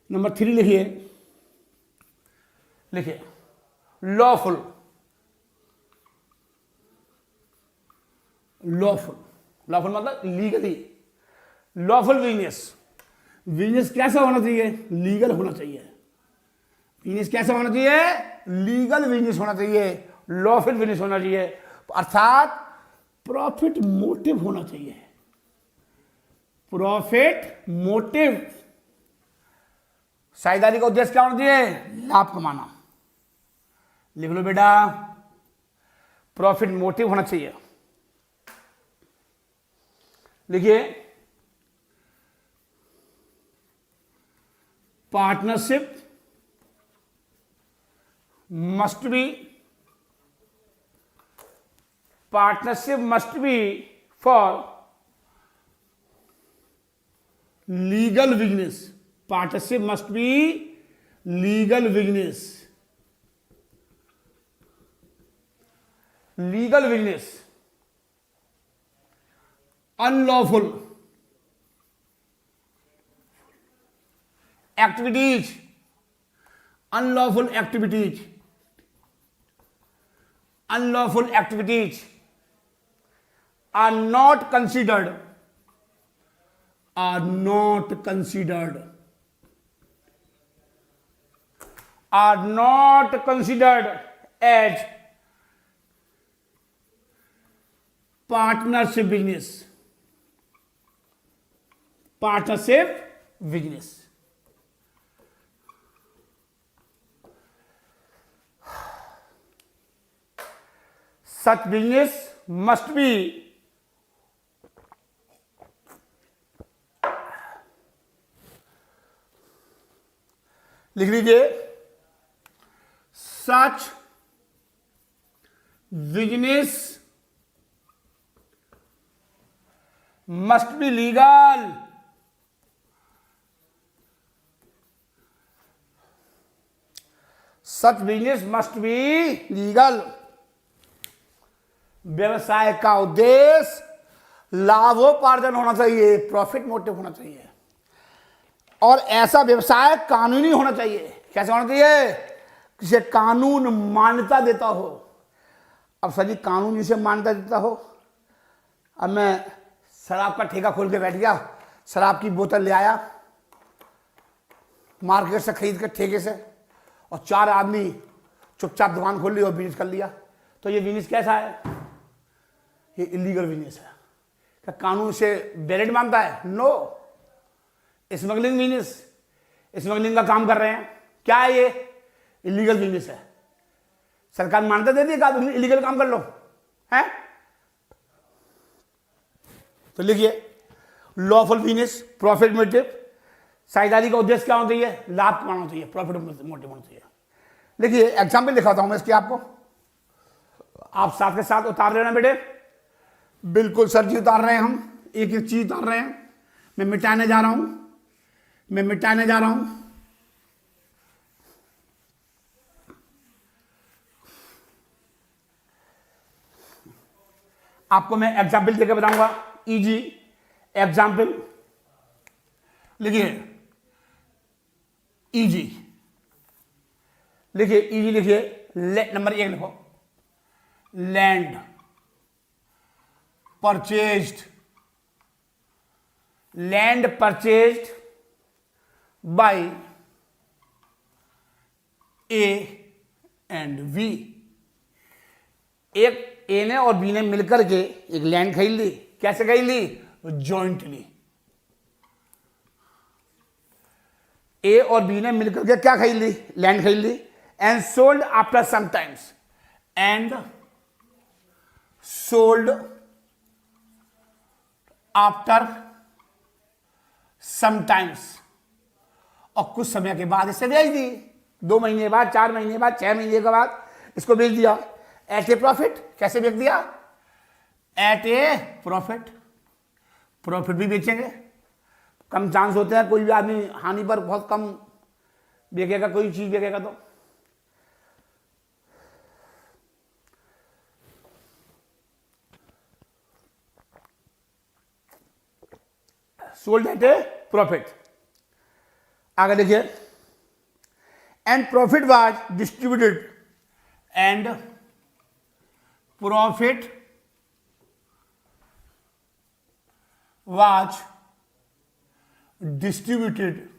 नंबर 3 लिखिए, लिखिए लॉफुल, लॉफुल, लॉफुल मतलब लीगली, लॉफुल बिजनेस, बिजनेस कैसा होना चाहिए, लीगल होना चाहिए, बिजनेस कैसा होना चाहिए, लीगल बिजनेस होना चाहिए, लॉफुल बिजनेस होना चाहिए, अर्थात प्रॉफिट मोटिव होना चाहिए, प्रॉफिट मोटिव, साझेदारी का उद्देश्य क्या होना चाहिए, लाभ कमाना, लिख लो बेटा, प्रॉफिट मोटिव होना चाहिए। लिखिए partnership must be, partnership must be for legal business, partnership must be legal business, legal business, unlawful activities, unlawful activities, unlawful activities are not considered, are not considered, are not considered as partnership business, partnership business। Such business must be लिख लीजिए, such business must be legal, such business must be legal। व्यवसाय का उद्देश्य लाभोपार्जन होना चाहिए, profit motive होना चाहिए, और ऐसा व्यवसाय कानूनी होना चाहिए। कैसा होना चाहिए, जिसे कानून मान्यता देता हो। अब सर जी कानून जिसे मान्यता देता हो, अब मैं शराब का ठेका खोल के बैठ गया, शराब की बोतल ले आया मार्केट से खरीद कर ठेके से, और 4 आदमी चुपचाप दुकान खोल ली और बिजनेस कर लिया, तो ये बिजनेस कैसा है, ये इलीगल बिजनेस है। क्या कानून से वैलिड मानता है, नो। स्मगलिंग बिजनेस, स्मगलिंग का काम कर रहे हैं, क्या है ये, इलीगल बिजनेस है। सरकार मान्यता देती है तुम इलीगल काम कर लो, है। तो लिखिए लॉफुल बिजनेस, प्रॉफिट मोटिव, साझेदारी का उद्देश्य क्या होना चाहिए, लाभ कमाना चाहिए, प्रॉफिट मोटिव होना चाहिए। देखिए एग्जाम्पल दिखाता हूं मैं इसके आपको, आप साथ के साथ उतार रहे हो ना बेटे, बिल्कुल सर जी उतार रहे हैं, हम एक एक चीज उतार रहे हैं। मैं मिटाने जा रहा हूं, मैं मिटाने जा रहा हूं। आपको मैं एग्जाम्पल देकर बताऊंगा, इजी एग्जाम्पल। लिखिए इजी, लिखिए इजी, लिखिए नंबर 1 लिखो, land purchased land purchased by A and B. एक ए ने और बी ने मिलकर के एक लैंड खरीद ली। कैसे खरीद ली? जॉइंटली। ए और बी ने मिलकर के क्या खरीद ली? लैंड खरीद ली। And sold after some times, and sold after some times, और कुछ समय के बाद इसे बेच दी। 2 महीने बाद, 4 महीने बाद, 6 महीने के बाद इसको बेच दिया एट ए प्रॉफिट। कैसे बेच दिया? एट ए प्रॉफिट। प्रॉफिट भी बेचेंगे, कम चांस होते हैं, कोई भी आदमी हानि पर बहुत कम बेचेगा, कोई चीज बेचेगा तो। Sold at A profit. आगे देखिए, and profit was distributed, and profit was distributed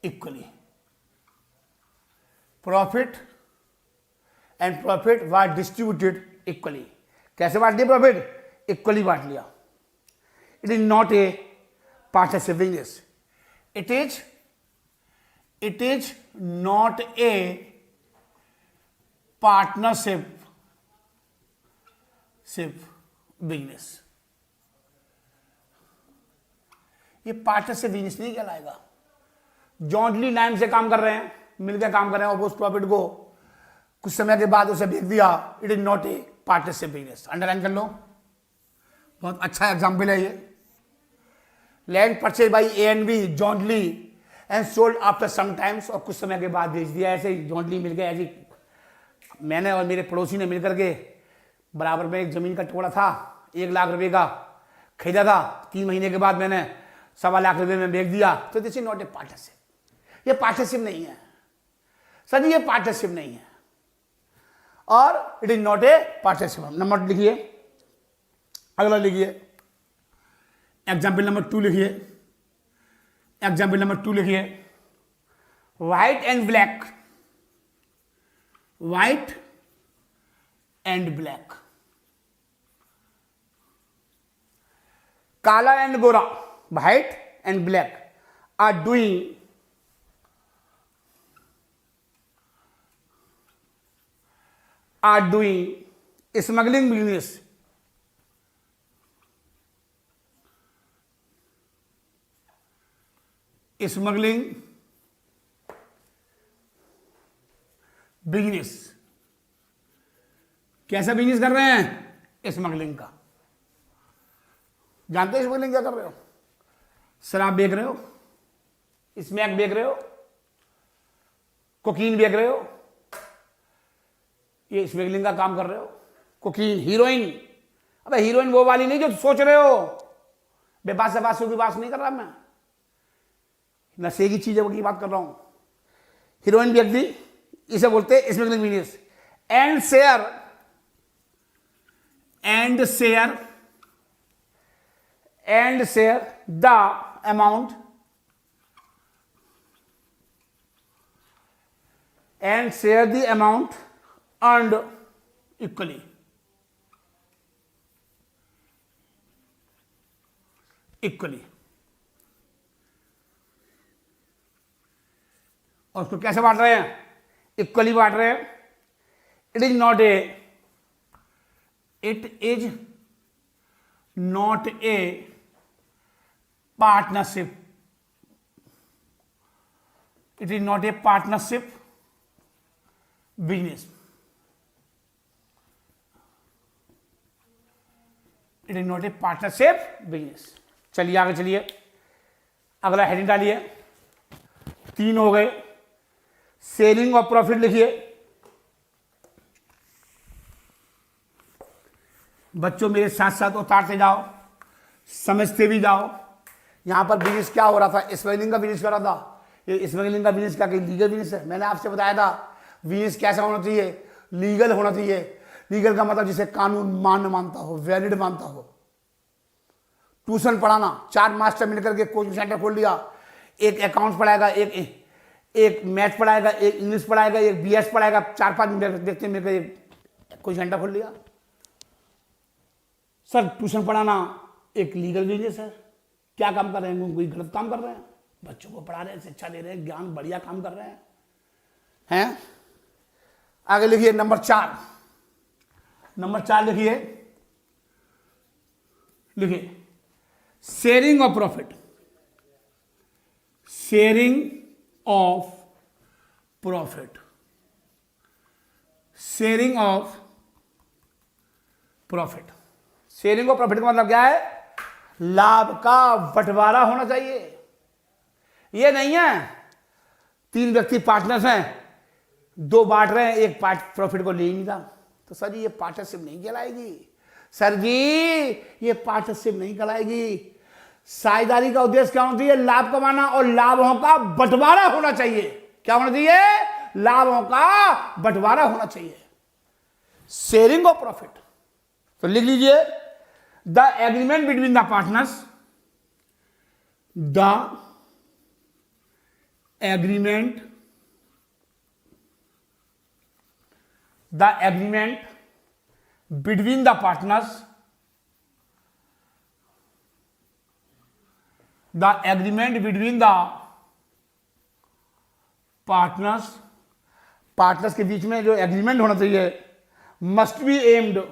equally. Profit and profit was distributed equally. कैसे बांट दिया? प्रॉफिट इक्वली बांट लिया। It is not a partnership business. It is not a partnership business. ये partnership business नहीं कहलाएगा। Jointly नाम से काम कर रहे हैं, मिलकर काम कर रहे हैं, और उस प्रॉफिट को कुछ समय के बाद उसे बेच दिया। It is not a partnership business. Underline कर लो, बहुत अच्छा एग्जाम्पल है ये। Land purchase by A and B jointly and sold after some times, और कुछ समय के बाद बेच दिया। ऐसे ही जॉइंटली मिल गया। ऐसे मैंने और मेरे पड़ोसी ने मिलकर के बराबर में एक जमीन का टुकड़ा था, 1 लाख रुपए का खरीदा था। 3 महीने के बाद मैंने 1.25 लाख रुपए में बेच दिया। तो this is not a partnership. ये पार्टनरशिप नहीं है सर जी, ये पार्टनरशिप नहीं है, और it is not a partnership. Number लिखिए, अगला लिखिए, एग्जाम्पल नंबर 2 लिखिए। एग्जाम्पल नंबर 2 लिखिए, white and black. White and black, काला एंड गोरा, white and black are doing smuggling business. Smuggling business. कैसा बिजनेस कर रहे हैं? स्मगलिंग का। जानते हैं स्मगलिंग क्या कर रहे हो? शराब बेच रहे हो, स्मैक बेच रहे हो, कोकीन बेच रहे हो, ये स्मगलिंग का काम कर रहे हो। Cocaine, heroine. अबे हीरोइन वो वाली नहीं जो सोच रहे हो, बेबास से बासों की बात नहीं कर रहा मैं, नशे की चीजों की बात कर रहा हूं। हीरोइन व्यक्ति, इसे बोलते हैं smuggling business. And share the amount earned equally। और उसको कैसे बांट रहे हैं? इक्वली बांट रहे हैं। It is not a partnership. It is not a partnership business. It is not a partnership business. चलिए आगे चलिए, अगला हेडिंग डालिए। 3 हो गए। सेलिंग और प्रॉफिट लिखिए। बच्चों मेरे साथ साथ उतारते जाओ, समझते भी जाओ। यहां पर बिजनेस क्या हो रहा था? स्मगलिंग का बिजनेस कर रहा था। ये स्मगलिंग का बिजनेस क्या, लीगल बिजनेस है? मैंने आपसे बताया था बिजनेस कैसा होना चाहिए? लीगल होना चाहिए। लीगल का मतलब जिसे कानून मानता हो, वैलिड मानता हो। ट्यूशन पढ़ाना, 4 मास्टर मिलकर के कोचिंग सेंटर खोल लिया, एक अकाउंट्स पढ़ाएगा, एक मैथ पढ़ाएगा, एक इंग्लिश पढ़ाएगा, एक बीएस पढ़ाएगा, 4-5 व्यक्ति मिलकर एक कोचिंग सेंटर खोल लिया। सर ट्यूशन पढ़ाना एक लीगल बिजनेस है, क्या काम कर रहे हैं? कोई गलत काम कर रहे हैं? बच्चों को पढ़ा रहे हैं, शिक्षा दे रहे हैं, ज्ञान बढ़िया काम कर रहे हैं। आगे लिखिए नंबर 4, नंबर 4 लिखिए sharing of profit, sharing of profit, sharing of profit. Sharing of profit का मतलब क्या है? लाभ का बंटवारा होना चाहिए। ये नहीं है 3 व्यक्ति पार्टनर्स हैं, 2 बांट रहे हैं, एक पार्ट प्रॉफिट को ले ही नहीं रहा, तो सर जी ये पार्टनरशिप नहीं कहलाएगी। सर जी ये पार्टनरशिप नहीं कहलाएगी। साझेदारी का उद्देश्य क्या होना चाहिए? लाभ कमाना और लाभों का बंटवारा होना चाहिए। क्या होना चाहिए? लाभों का बंटवारा होना चाहिए, शेयरिंग ऑफ प्रॉफिट। तो लिख लीजिए the agreement between the partners, the agreement between the partners, the agreement between the partners, partners के बीच में जो एग्रीमेंट होना चाहिए, must be aimed,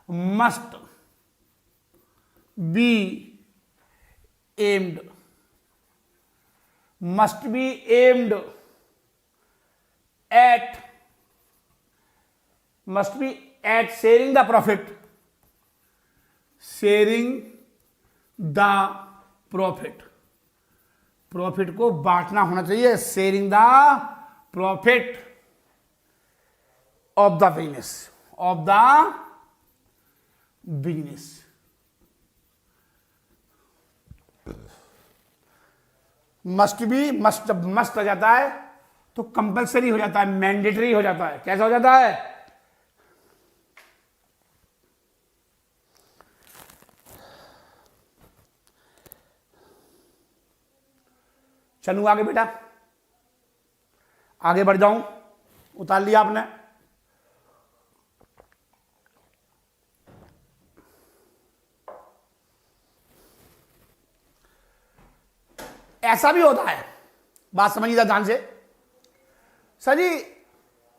must be aimed, must be aimed at, must be at sharing the profit, sharing the profit, profit को बांटना होना चाहिए, sharing the profit of the business, of the business. Must be, must जब must हो जाता है तो compulsory हो जाता है, मैंडेटरी हो जाता है। कैसा हो जाता है? चलूँ आगे बेटा, आगे बढ़ जाऊं, उतार लिया आपने। ऐसा भी होता है, बात समझिएगा ध्यान से। सर जी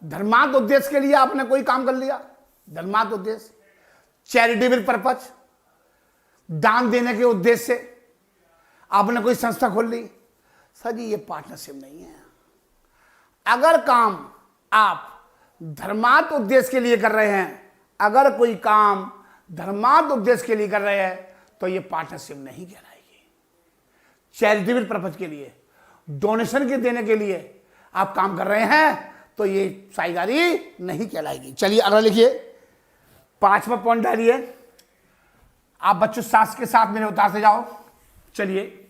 धर्मार्थ उद्देश्य के लिए आपने कोई काम कर लिया, धर्मार्थ उद्देश्य, चैरिटेबल पर्पज, दान देने के उद्देश्य से आपने कोई संस्था खोल ली। सर जी ये पार्टनरशिप नहीं है। अगर काम आप धर्मार्थ उद्देश्य के लिए कर रहे हैं, अगर कोई काम धर्मार्थ उद्देश्य के लिए कर रहे हैं तो ये पार्टनरशिप नहीं कहलाएगी। चैरिटेबल पर्पज के लिए, डोनेशन के देने के लिए आप काम कर रहे हैं तो ये साझेदारी नहीं कहलाएगी। चलिए अगला लिखिए, 5वां पॉइंट डालिए। आप बच्चों साथ के साथ मेरे उतारते जाओ। चलिए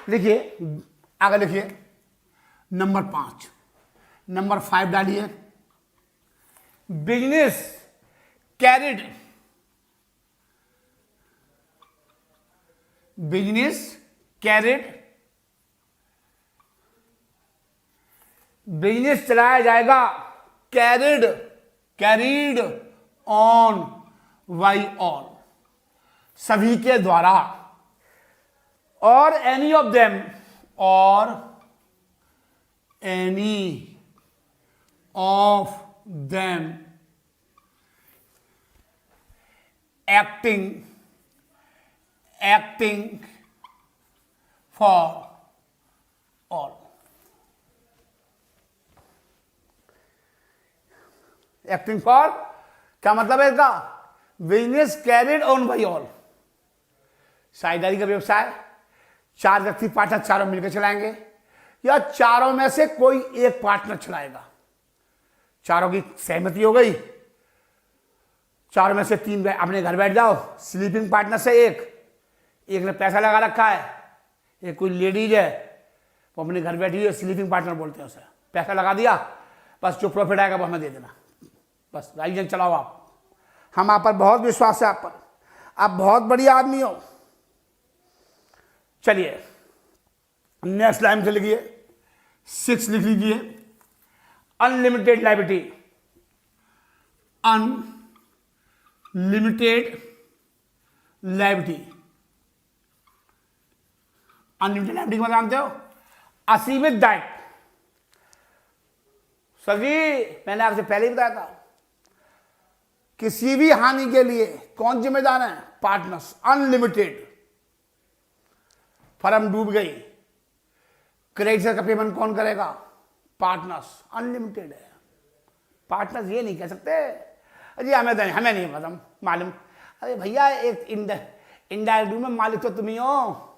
लिखिए, आगे लिखिए नंबर 5, नंबर 5 डालिए। Business carried, business carried, business चलाया जाएगा, carried, carried on by all, सभी के द्वारा, और एनी ऑफ देम, और any of them acting, acting for all. Acting for क्या मतलब है इसका? Business carried on by all, साझेदारी का व्यवसाय 4 व्यक्ति पार्टनर चारों मिलकर चलाएंगे, या चारों में से कोई एक पार्टनर चलाएगा। चारों की सहमति हो गई, चारों में से 3 अपने घर बैठ जाओ, स्लीपिंग पार्टनर से एक ने पैसा लगा रखा है, एक कोई लेडीज है वो अपने घर बैठी हुई है, स्लीपिंग पार्टनर बोलते हैं उसे, पैसा लगा दिया, बस जो प्रॉफिट आएगा वो हमें दे देना, बस राइजन चलाओ आप। हम आप पर बहुत विश्वास है, आप पर, आप बहुत बढ़िया आदमी हो। चलिए नेक्स्ट लाइन से लिखिए, 6 लिख लीजिए, unlimited liability, unlimited liability. Unlimited liability मतलब जानते हो, असीमित दायित्व। सर जी मैंने आपसे पहले ही बताया था, किसी भी हानि के लिए कौन जिम्मेदार है? पार्टनर्स। अनलिमिटेड, फर्म डूब गई, क्रेडिटर का पेमेंट कौन करेगा? पार्टनर्स। अनलिमिटेड है। पार्टनर्स ये नहीं कह सकते अजी हमें नहीं मतलब मालूम। अरे भैया एक इनडायरेक्ट में मालिक तो तुम ही हो,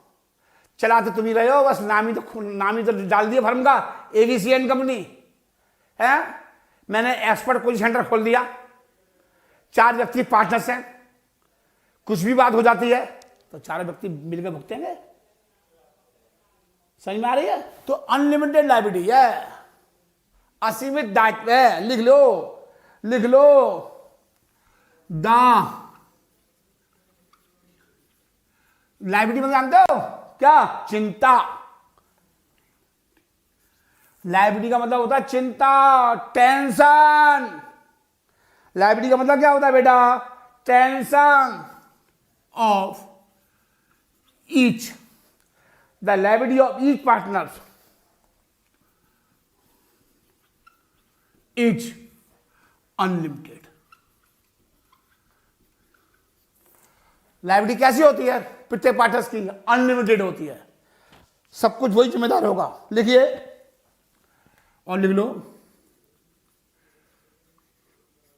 चलाते तुम ही रहे हो, बस नाम ही तो डाल दिया फर्म का, एवीसीएन कंपनी है। मैंने एक्सपर्ट कोचिंग सेंटर खोल दिया, 4 व्यक्ति पार्टनर्स हैं, कुछ भी बात हो जाती है तो 4 व्यक्ति मिलकर भुगतेंगे। समझ में आ रही है? तो अनलिमिटेड लायबिलिटी है, असीमित दायित्व है। लिख लो द लायबिलिटी मतलब जानते हो क्या? चिंता। लायबिलिटी का मतलब होता है चिंता, टेंशन। लायबिलिटी का मतलब क्या होता है बेटा? Tension of each, the liability of each partner is unlimited. Liability कैसी होती है? प्रत्येक पार्टनर्स की अनलिमिटेड होती है, सब कुछ वही जिम्मेदार होगा। लिखिए और लिख लो,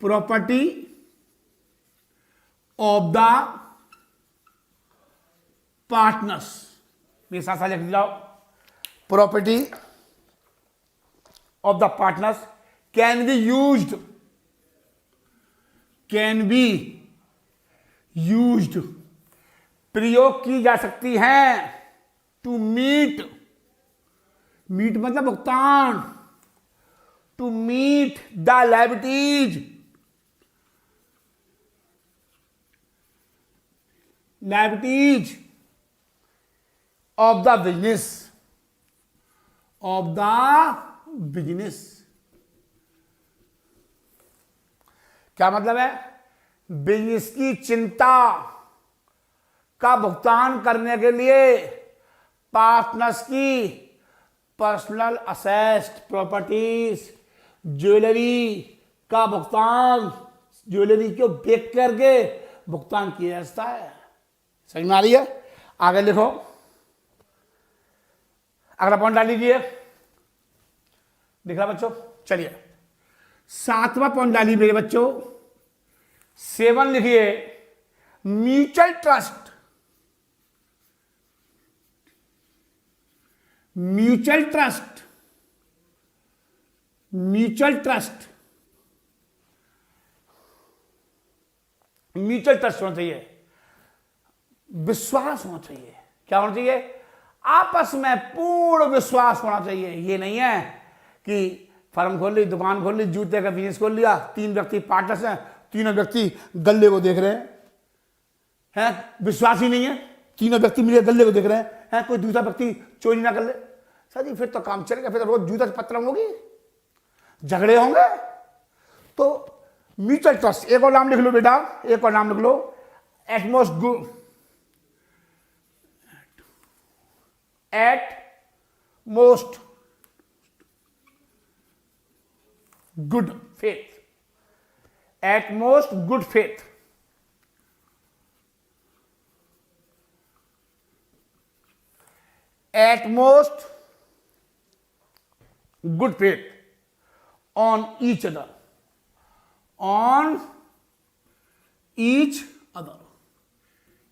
प्रॉपर्टी ऑफ द पार्टनर्स। मेरे साथ साथ लिख जाओ, property of the partners can be used, प्रयोग की जा सकती हैं, टू मीट मतलब भुगतान, to meet the liabilities of the business. क्या मतलब है? बिजनेस की चिंता का भुगतान करने के लिए पार्टनर्स की पर्सनल असेट्स, प्रॉपर्टीज, ज्वेलरी का भुगतान, ज्वेलरी को बेच करके भुगतान किया जाता है। समझ में आ रही है? आगे लिखो, अगला पॉइंट डाल लीजिए। दिख रहा बच्चों? चलिए 7वां पॉइंट डालिए मेरे बच्चों, 7 लिखिए, म्यूचुअल ट्रस्ट। म्यूचुअल ट्रस्ट होना चाहिए, विश्वास होना चाहिए। क्या होना चाहिए? आपस में पूर्ण विश्वास होना चाहिए। ये नहीं है कि फर्म खोल ली, दुकान खोल ली, जूते का बिजनेस खोल लिया, 3 व्यक्ति पार्टनर्स हैं, तीनों व्यक्ति गल्ले को देख रहे हैं, विश्वास ही नहीं है, तीनों व्यक्ति मिले गल्ले को देख रहे हैं, कोई दूसरा व्यक्ति चोरी ना कर ले। सर जी फिर तो काम चलेगा, फिर तो रोज जूता पत्थर होगी, झगड़े होंगे। तो म्यूचुअल ट्रस्ट, एक और नाम लिख लो बेटा, एक और नाम लिख लो, utmost good faith, utmost good faith. Utmost good faith on each other,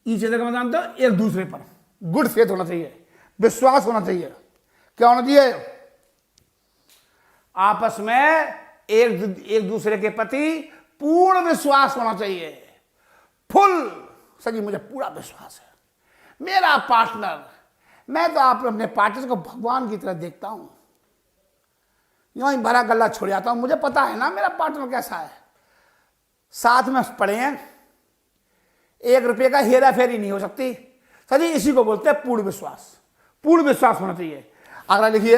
each other का मतलब जानते हो? एक दूसरे पर गुड फेथ होना चाहिए, विश्वास होना चाहिए। क्या होना चाहिए? आपस में एक दूसरे के प्रति पूर्ण विश्वास होना चाहिए। फुल, सही मुझे पूरा विश्वास है, मेरा पार्टनर, मैं तो आप अपने पार्टनर को भगवान की तरह देखता हूं। यूं ही भरा गला छोड़ जाता हूं, मुझे पता है ना मेरा पार्टनर कैसा है, साथ में पड़े हैं, 1 रुपये का हेरा फेरी नहीं हो सकती। सर जी इसी को बोलते हैं पूर्ण विश्वास। पूर्ण विश्वास होना चाहिए। अगला लिखिए,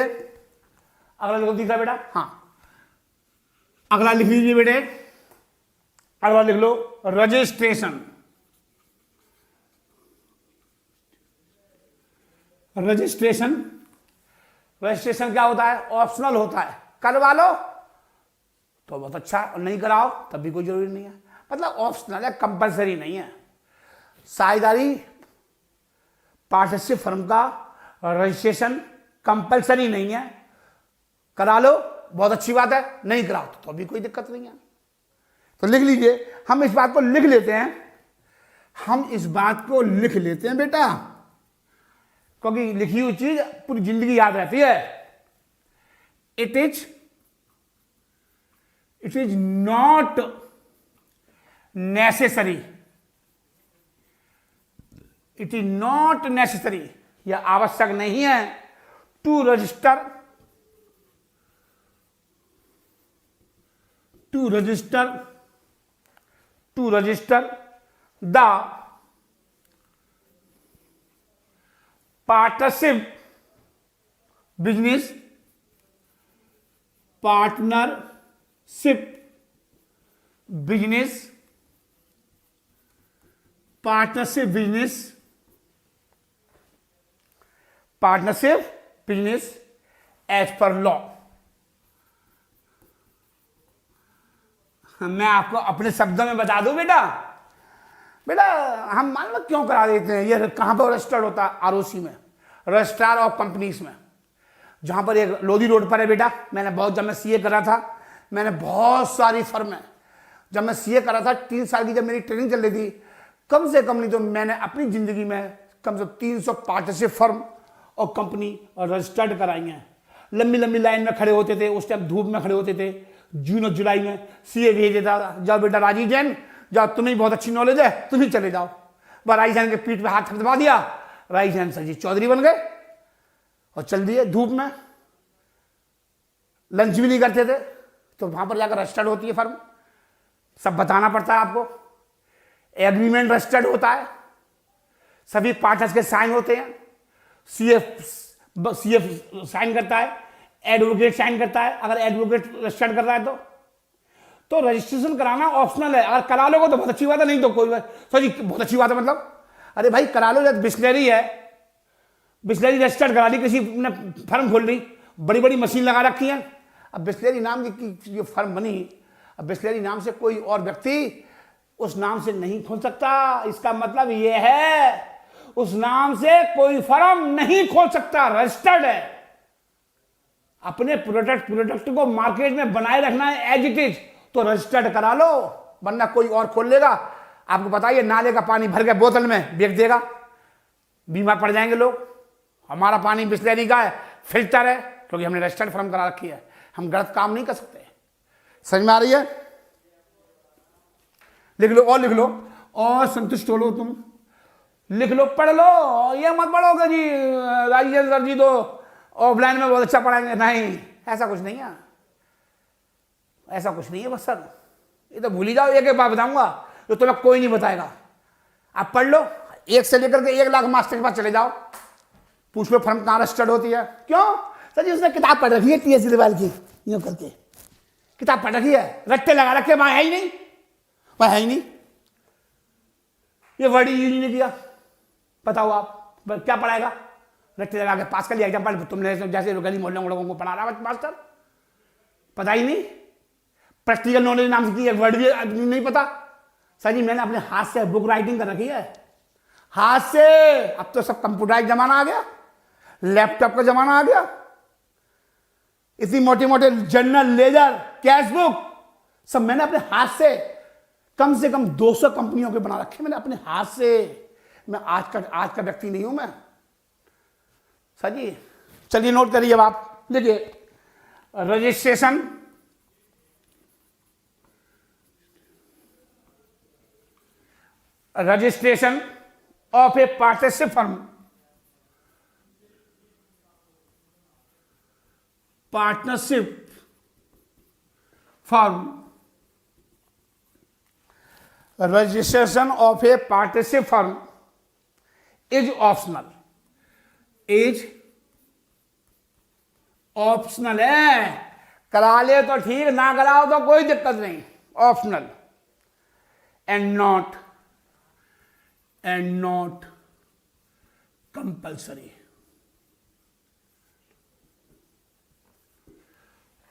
अगला लिखो, दिख रहा बेटा? हाँ, अगला लिख लीजिए बेटे, अगला लिख लो रजिस्ट्रेशन। रजिस्ट्रेशन, रजिस्ट्रेशन क्या होता है? ऑप्शनल होता है, करवा लो तो बहुत अच्छा, और नहीं कराओ तब भी कोई जरूरी नहीं है। मतलब ऑप्शनल है, कंपलसरी नहीं है। साझेदारी पार्टनरशिप फर्म का रजिस्ट्रेशन कंपलसरी नहीं है, करा लो बहुत अच्छी बात है, नहीं कराओ तो भी कोई दिक्कत नहीं है। तो लिख लीजिए, हम इस बात को लिख लेते हैं, हम इस बात को लिख लेते हैं बेटा, क्योंकि लिखी हुई चीज पूरी जिंदगी याद रहती है। It is not necessary, it is not necessary, यह आवश्यक नहीं है, to register the partnership business, partnership business as per law. मैं आपको अपने शब्दों में बता दूं बेटा, हम मान लो क्यों करा देते हैं, ये कहां पर रजिस्टर्ड होता है? आरओसी में, रजिस्ट्रार ऑफ कंपनीज में, जहां पर एक लोधी रोड पर है बेटा। जब मैं सीए कर रहा था, मैंने बहुत सारी फर्म है, जब मैं सीए कर रहा था 3 साल की जब मेरी ट्रेनिंग चल रही थी, कम से कम नहीं तो मैंने अपनी जिंदगी में कम से कम 300 पार्टनरशिप फर्म और कंपनी और रजिस्टर्ड कराई हैं। लंबी लंबी लाइन में खड़े होते थे, उस टाइम धूप में खड़े होते थे, जून और जुलाई में सीए भेज देता था, जाओ बेटा राजीव जैन जाओ, तुम्हें बहुत अच्छी नॉलेज है, तुम ही चले जाओ। वह राजीव जैन के पीठ पे हाथ थपथपा दिया, राजीव जैन सर जी चौधरी बन गए और चल दिए धूप में। लंच भी नहीं करते थे, तो वहां पर जाकर रजिस्टर्ड होती है फर्म, सब बताना पड़ता है आपको, एग्रीमेंट रजिस्टर्ड होता है, सभी पार्टनर्स के साइन होते हैं, सीएफ साइन करता है, एडवोकेट साइन करता है, अगर एडवोकेट रजिस्टर्ड कर रहा है तो रजिस्ट्रेशन कराना ऑप्शनल है। अगर करा लोगे तो बहुत अच्छी बात है, नहीं तो कोई बात। सॉरी बहुत अच्छी बात है मतलब, अरे भाई करा लो, जब बिस्लरी है, बिस्लरी रजिस्टर्ड करा ली, किसी ने फर्म खोल ली, बड़ी बड़ी मशीन लगा रखी है, अब बिस्लरी नाम की जो फर्म बनी, अब बिस्लरी नाम से कोई और व्यक्ति उस नाम से नहीं खोल सकता। इसका मतलब यह है उस नाम से कोई फर्म नहीं खोल सकता, रजिस्टर्ड है। अपने प्रोडक्ट को मार्केट में बनाए रखना है एज इट इज, तो रजिस्टर्ड करा लो, वरना कोई और खोल लेगा। आपको पता है नाले का पानी भर के बोतल में बेच देगा, बीमार पड़ जाएंगे लोग। हमारा पानी बिस्लरी का है, फिल्टर है, क्योंकि हमने रजिस्टर्ड फर्म करा रखी है, हम गलत काम नहीं कर सकते। समझ में आ रही है? लिख लो, और लिख लो, और संतुष्ट हो लो, तुम लिख लो, पढ़ लो, ये मत पढ़ोगे जी राजेश सर जी तो ऑफलाइन में बहुत अच्छा पढ़ाएंगे, नहीं, ऐसा कुछ नहीं है, ऐसा कुछ नहीं है। बस सर ये तो भूल ही जाओ, एक बात बताऊंगा जो तुम्हें कोई नहीं बताएगा। आप पढ़ लो, 1 से लेकर के 1 लाख मास्टर के पास चले जाओ, पूछ लो फर्म कहाँ रजिस्टर्ड होती है। क्यों सर जी? उसने किताब पढ़ रखी है टीएस रिवाल की, यूं करके किताब पढ़ रखी है, रट्टे लगा रखे, वहां है ही नहीं, वहां है ही नहीं, ये वर्ड यूज नहीं किया। बताओ आप क्या पढ़ाएगा? रट्टे लगा के पास कर लिया एग्जाम, तुमने जैसे गली मोहल्ले लोगों को पढ़ा रहा मास्टर, पता ही नहीं। प्रैक्टिकल नॉलेज नाम की एक वर्ड भी नहीं पता। सर जी मैंने अपने हाथ से बुक राइटिंग कर रखी है, हाथ से। अब तो सब कंप्यूटराइज जमाना आ गया, लैपटॉप का जमाना आ गया, इतनी मोटे मोटे जर्नल, लेजर, कैश बुक सब मैंने अपने हाथ से कम 200 कंपनियों के बना रखे मैंने अपने हाथ से। मैं आज का व्यक्ति नहीं हूं मैं। सर जी चलिए नोट करिए, अब आप देखिए, registration of A partnership firm, partnership firm. Registration of a partnership firm is optional. Is optional है, करा ले तो ठीक, ना कराओ तो कोई दिक्कत नहीं, optional. And not compulsory.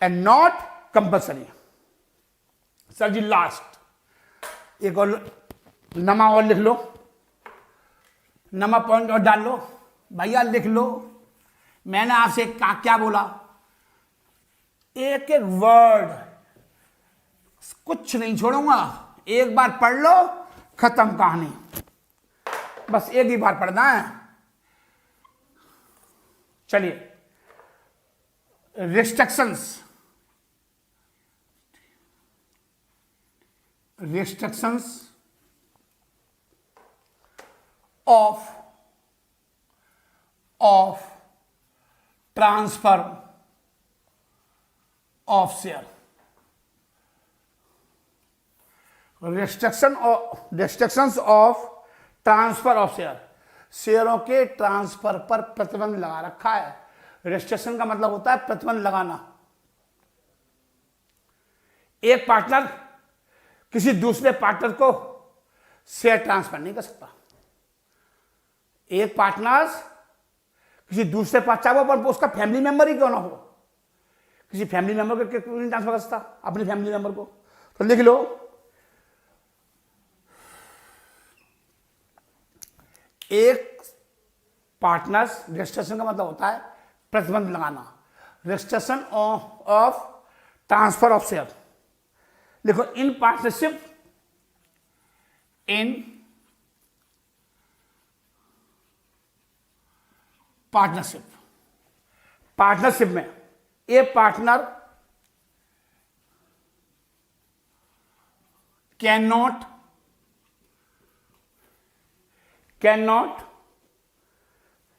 And not compulsory. Sir ji last एक और नमा और लिख लो, नमा पॉइंट और डाल लो भैया, लिख लो. मैंने आपसे क्या बोला, एक एक वर्ड कुछ नहीं छोड़ूंगा, एक बार पढ़ लो, खत्म कहानी. बस एक ही बार पढ़ना है. चलिए, restrictions of transfer of share. Restrictions of transfer of share. शेयरों के ट्रांसफर पर प्रतिबंध लगा रखा है. रिस्ट्रिक्शन का मतलब होता है प्रतिबंध लगाना. एक पार्टनर किसी दूसरे पार्टनर को शेयर ट्रांसफर नहीं कर सकता. एक पार्टनर किसी दूसरे पार्टनर, पर उसका फैमिली मेंबर ही क्यों ना हो, किसी फैमिली मेंबर को क्यों नहीं ट्रांसफर कर सकता, अपनी फैमिली मेंबर को. तो लिख लो, एक पार्टनर्स, रजिस्ट्रेशन का मतलब होता है प्रतिबंध लगाना. Registration of transfer of share. देखो, इन पार्टनरशिप में a partner can not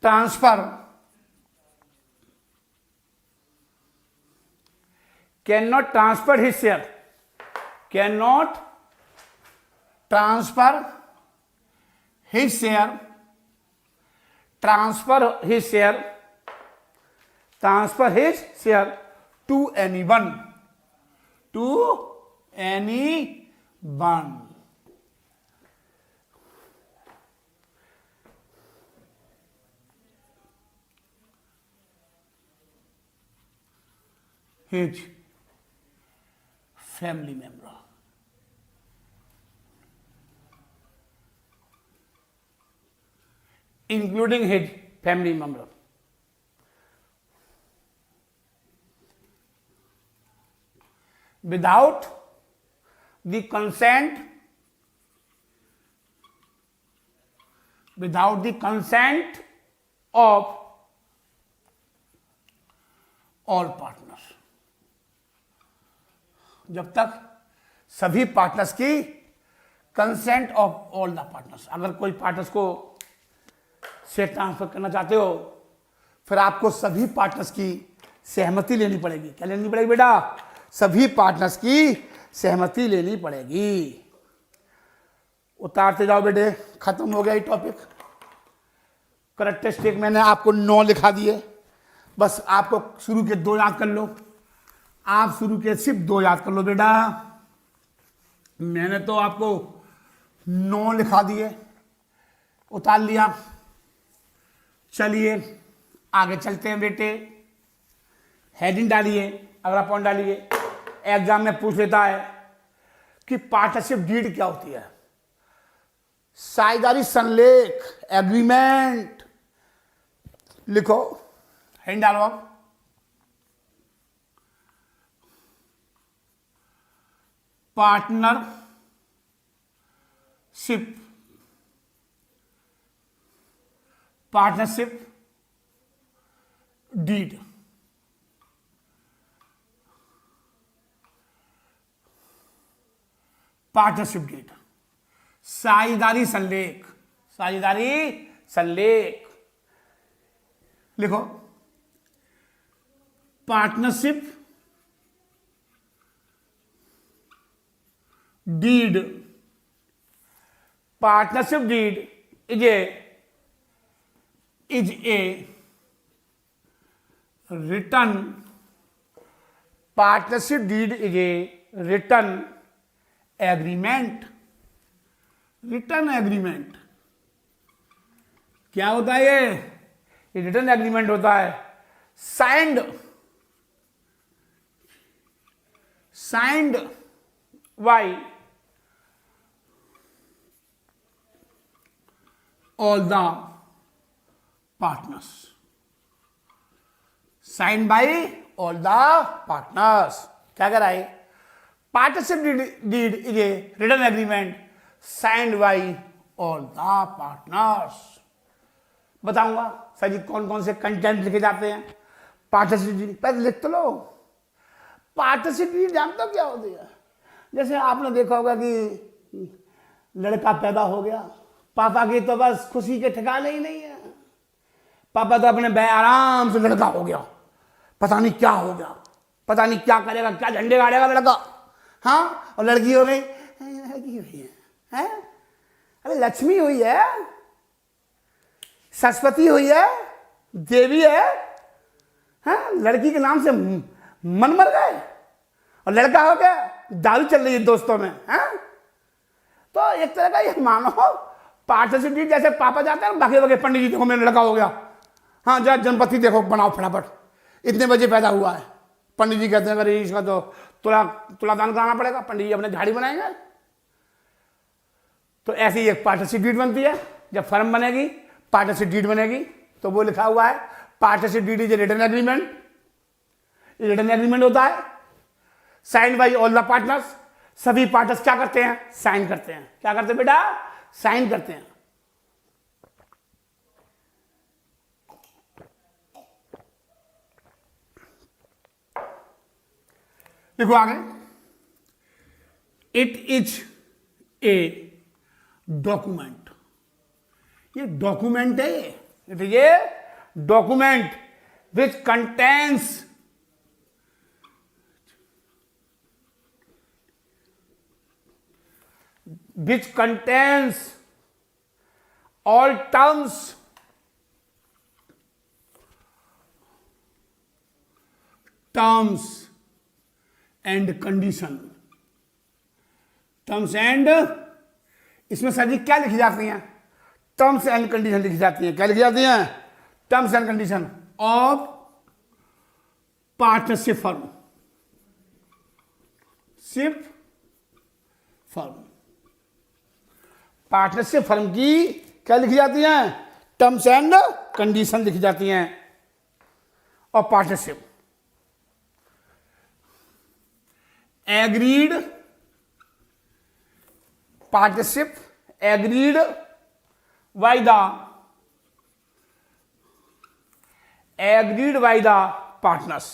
transfer his share, cannot transfer his share to anyone. His family member. Including his family member. Without the consent of all partners. जब तक सभी partners की consent of all the partners. अगर कोई partners को share transfer करना चाहते हो, फिर आपको सभी पार्टनर्स की सहमति लेनी पड़ेगी. क्या लेनी पड़ेगी बेटा? सभी पार्टनर्स की सहमति लेनी पड़ेगी. उतारते जाओ बेटे, खत्म हो गया ये टॉपिक. करेक्टरिस्टिक मैंने आपको 9 लिखा दिए. बस आपको शुरू के 2 याद कर लो. आप शुरू के सिर्फ 2 याद कर लो बेटा. मैंने तो आपको 9 लिखा दिए, उतार लिया. चलिए आगे चलते हैं बेटे. हेडिंग डालिए, अगला पॉइंट डालिए. एग्जाम में पूछ लेता है कि पार्टनरशिप डीड क्या होती है. साझेदारी संलेख, एग्रीमेंट. लिखो, हेडिंग डालो आप. Partnership deed. Partnership deed. साझेदारी संलेख. लिखो, partnership deed, partnership deed is a written, partnership deed is a written agreement. Written agreement क्या होता है? ये रिटर्न एग्रीमेंट होता है, signed by all the partners, signed by all the partners. क्या कह रहा है? Partnership deed is a written agreement signed by all the partners. बताऊंगा सर जी कौन कौन से कंटेंट लिखे जाते हैं पार्टनरशिप डीड। पहले लिख तो लो। पार्टनरशिप डीड जानते हो क्या होती है? जैसे आपने देखा होगा कि लड़का पैदा हो गया, पापा की तो बस खुशी के ठिकाने ही नहीं है। पापा तो अपने आराम से लड़का हो गया, पता नहीं क्या हो गया, पता नहीं क्या करेगा, क्या झंडे गाड़ेगा लड़का। हाँ, और लड़की हो गई, लड़की हुई है, अरे लक्ष्मी हुई है, सरस्वती हुई है, देवी है, हाँ? लड़की के नाम से मन मर गए और लड़का हो गया, दारू चल रही है दोस्तों में। हाँ? तो एक तरह का ये मानो पार्टनरशिप डीड, जैसे पापा जाते हैं बाकी बाकी पंडित जी देखो मेरा लड़का हो गया, हाँ जरा जनपति देखो बनाओ फटाफट, इतने बजे पैदा हुआ है। पंडित जी कहते हैं अरे इसका तो तुलादान कराना पड़ेगा, पंडित जी अपने झाड़ी बनाएंगे। तो ऐसी एक पार्टनरशिप डीड बनती है। जब फर्म बनेगी पार्टनरशिप डीड बनेगी, तो वो लिखा हुआ है partnership deed is a written agreement. Written agreement होता है sign by all the partners. सभी पार्टनर्स क्या करते हैं? साइन करते हैं। क्या करते हैं बेटा? साइन करते हैं। देखो आगे, इट इज ए डॉक्यूमेंट। ये डॉक्यूमेंट है, it is a document which contains all terms and condition। Terms and, इसमें सर जी क्या लिखी जाती हैं? टर्म्स एंड कंडीशन लिखी जाती हैं। क्या लिखी जाती हैं? Terms and condition of partnership firm, partnership firm की क्या लिखी जाती हैं? टर्म्स एंड कंडीशन लिखी जाती हैं और partnership. Agreed partnership agreed by the partners.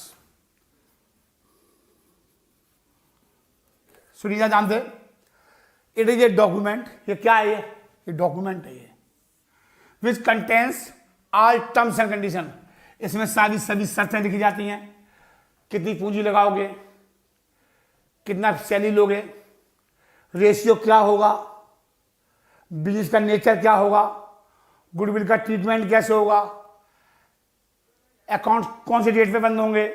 सुनिए जानते, इट इज ए डॉक्यूमेंट। ये क्या है? ये डॉक्यूमेंट है ये, which contains all terms and condition. इसमें सभी शर्तें लिखी जाती हैं। कितनी पूंजी लगाओगे, कितना सैलरी लोगे, रेशियो क्या होगा, बिजनेस का नेचर क्या होगा, गुडविल का ट्रीटमेंट कैसे होगा, अकाउंट कौन से डेट पे बंद होंगे,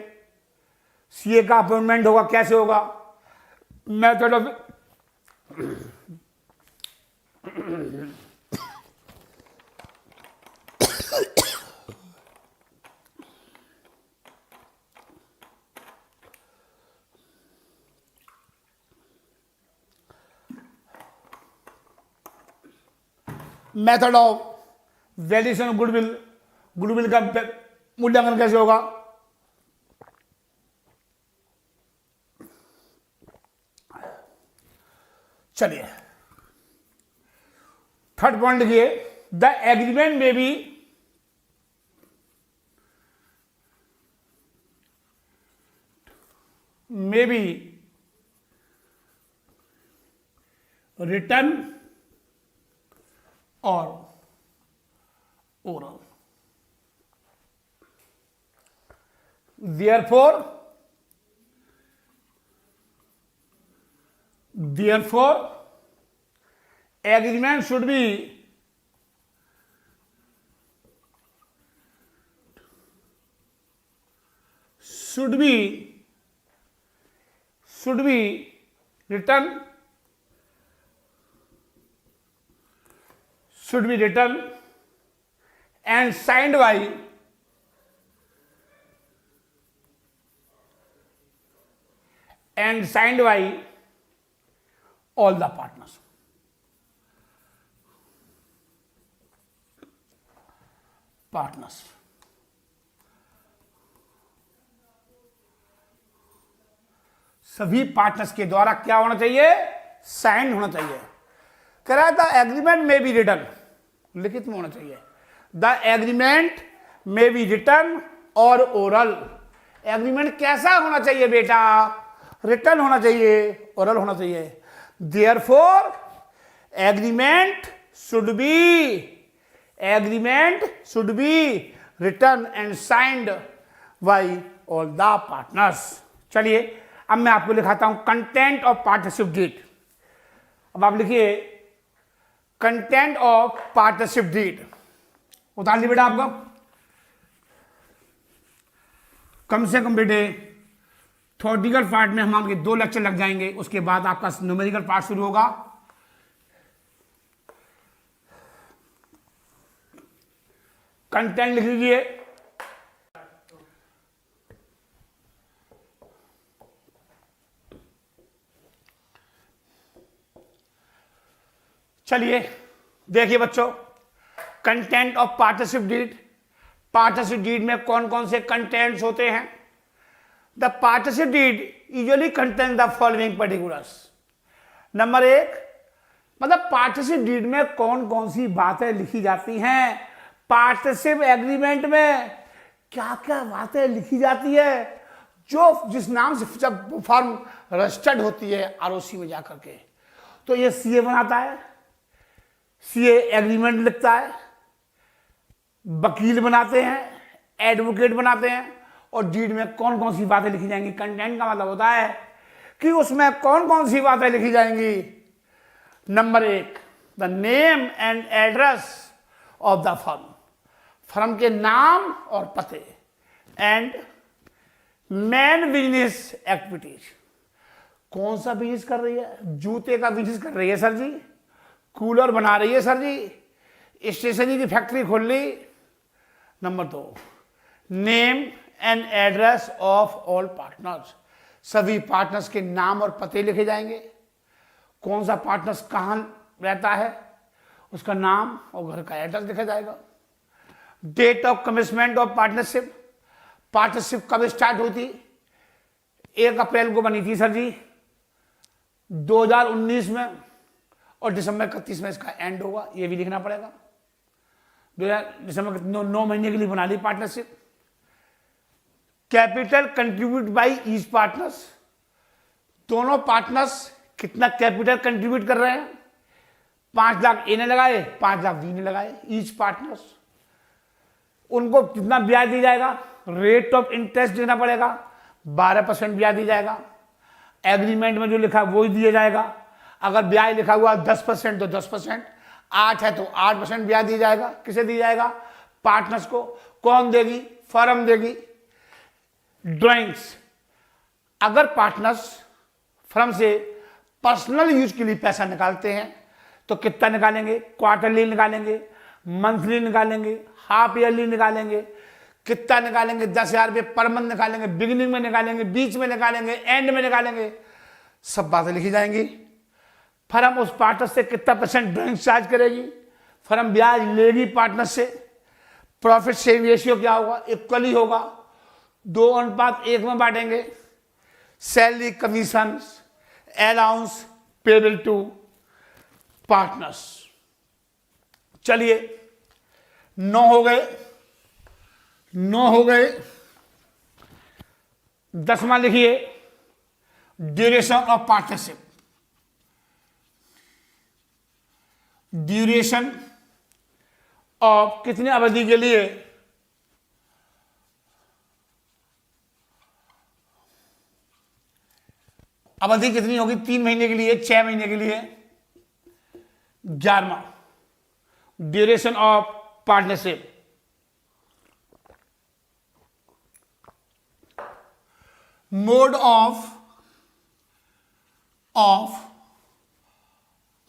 सीए का अपॉइंटमेंट होगा कैसे होगा, method of method of valuation of goodwill, goodwill का मूल्यांकन कैसे होगा, चलिए थर्ड पॉइंट लिखिए, the agreement may be written और oral। Therefore Therefore, agreement should be written and signed by all the partners. सभी पार्टनर्स के द्वारा क्या होना चाहिए? साइन होना चाहिए। कह रहा है द एग्रीमेंट में बी रिटन, लिखित में होना चाहिए। द एग्रीमेंट में बी रिटन और ओरल। एग्रीमेंट कैसा होना चाहिए बेटा? रिटन होना चाहिए, ओरल होना चाहिए। Therefore agreement should be written and signed by all the partners. चलिए अब मैं आपको लिखाता हूं कंटेंट ऑफ पार्टनरशिप डीड। अब आप लिखिए कंटेंट ऑफ पार्टनरशिप डीड। उतार ली बेटा आपको, कम से कम बेटे थ्योरेटिकल पार्ट में हम आपके 2 लेक्चर लग जाएंगे, उसके बाद आपका न्यूमेरिकल पार्ट शुरू होगा। कंटेंट लिख लीजिए। चलिए देखिए बच्चों, content of partnership deed. Partnership deed में कौन कौन से कंटेंट्स होते हैं? The partnership deed usually contain the following particulars. Number 1, मतलब पार्टनरशिप डीड में कौन कौन सी बातें लिखी जाती हैं? पार्टनरशिप एग्रीमेंट में क्या क्या बातें लिखी जाती है? जो जिस नाम से जब फर्म रजिस्टर्ड होती है आरओसी में जाकर के, तो ये सीए बनाता है, सीए एग्रीमेंट लिखता है, वकील बनाते हैं, एडवोकेट बनाते हैं, और डीड में कौन कौन सी बातें लिखी जाएंगी? कंटेंट का मतलब होता है कि उसमें कौन कौन सी बातें लिखी जाएंगी। Number 1, the name and address of the firm. Firm के नाम और पते। And main business activities. कौन सा बिजनेस कर रही है? जूते का बिजनेस कर रही है सर जी, कूलर बना रही है सर जी, स्टेशनरी की फैक्ट्री खोल ली। Number 2, name and address of all partners. सभी पार्टनर्स के नाम और पते लिखे जाएंगे। कौन सा पार्टनर्स कहाँ रहता है, उसका नाम और घर का एड्रेस लिखा जाएगा। Date of commitment of partnership. Partnership कब स्टार्ट हुई थी? 1 अप्रैल को बनी थी सर जी 2019 में, और दिसंबर 31 में इसका एंड होगा। ये भी लिखना पड़ेगा। दिसंबर 9 महीने के लिए बना ली partnership. Capital contribute by each partners. दोनों पार्टनर्स कितना कैपिटल कंट्रीब्यूट कर रहे हैं? 5 लाख ए ने लगाए, 5 लाख बी ने लगाए। ईच पार्टनर्स, उनको कितना ब्याज दिया जाएगा? रेट ऑफ इंटरेस्ट देना पड़ेगा, 12% ब्याज दिया जाएगा। एग्रीमेंट में जो लिखा है वो ही दिया जाएगा। अगर ब्याज लिखा हुआ 10% तो 10%, 8 है तो 8% ब्याज दिया जाएगा। किसे दिया जाएगा? पार्टनर्स को। कौन देगी? फर्म देगी। ड्राइंग्स, अगर पार्टनर्स फर्म से पर्सनल यूज के लिए पैसा निकालते हैं तो कितना निकालेंगे? क्वार्टरली निकालेंगे, मंथली निकालेंगे, हाफ ईयरली निकालेंगे। कितना निकालेंगे? 10,000 रुपये पर मंथ निकालेंगे, बिगिनिंग में निकालेंगे, बीच में निकालेंगे, एंड में निकालेंगे। सब बातें लिखी जाएंगी। फर्म उस पार्टनर से कितना % ड्राइंग चार्ज करेगी? फर्म ब्याज लेगी पार्टनर से। प्रॉफिट शेयरिंग रेशियो क्या होगा? इक्वली होगा, 2:1 में बांटेंगे। Salary, commission, allowance payable to partners. चलिए 9 हो गए, 9 हो गए। 10वां लिखिए, duration of partnership. Duration of कितनी अवधि के लिए? अवधि कितनी होगी? 3 महीने के लिए, 6 महीने के लिए। 11वां, duration of partnership. Mode of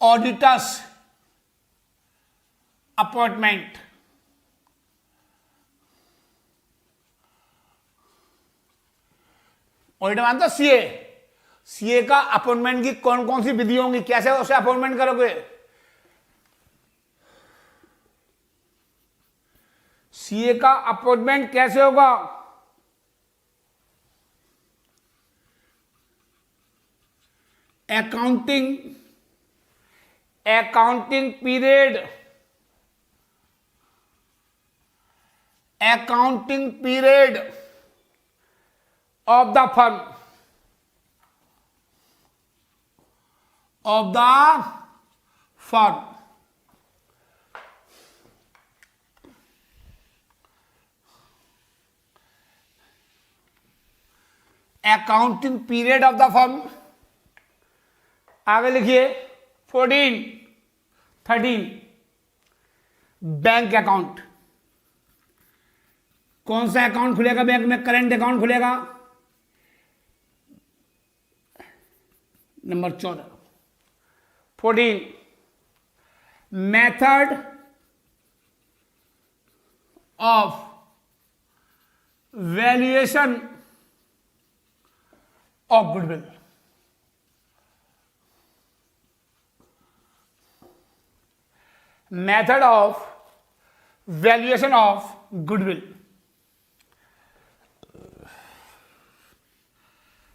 auditors appointment. Auditor मानता सीए। सीए का अपॉइंटमेंट की कौन कौन सी विधि होंगी, कैसे उसे अपॉइंटमेंट करोगे? सीए का अपॉइंटमेंट कैसे होगा? Accounting period of the firm, accounting period of the firm. आगे लिखिए 13 बैंक अकाउंट। कौन सा अकाउंट खुलेगा बैंक में? करंट अकाउंट खुलेगा। Number 14 method of valuation of goodwill. Method of valuation of goodwill.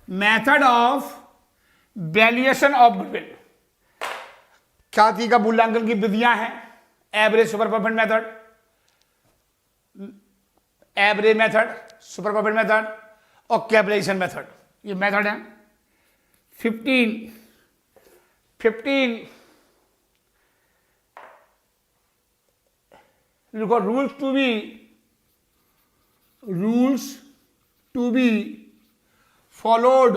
Method of valuation of goodwill. ख्याति का मूल्यांकन की विधियां हैं। Average, super profit method, average method, super profit method और कैपिटलाइजेशन मेथड, ये मेथड है। 15 लिखो rules to be followed,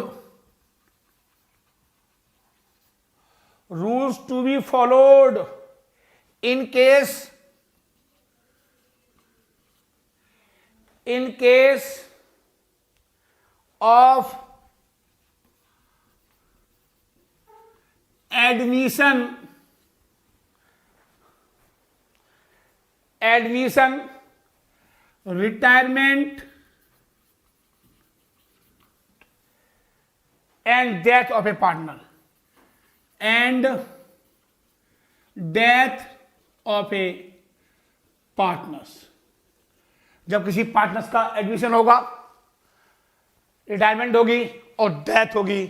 rules to be followed in case of admission, retirement and death of a partner, जब किसी पार्टनर्स का admission होगा, retirement होगी और डेथ होगी।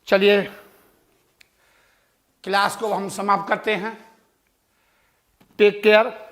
चलिए क्लास को हम समाप्त करते हैं। Take care.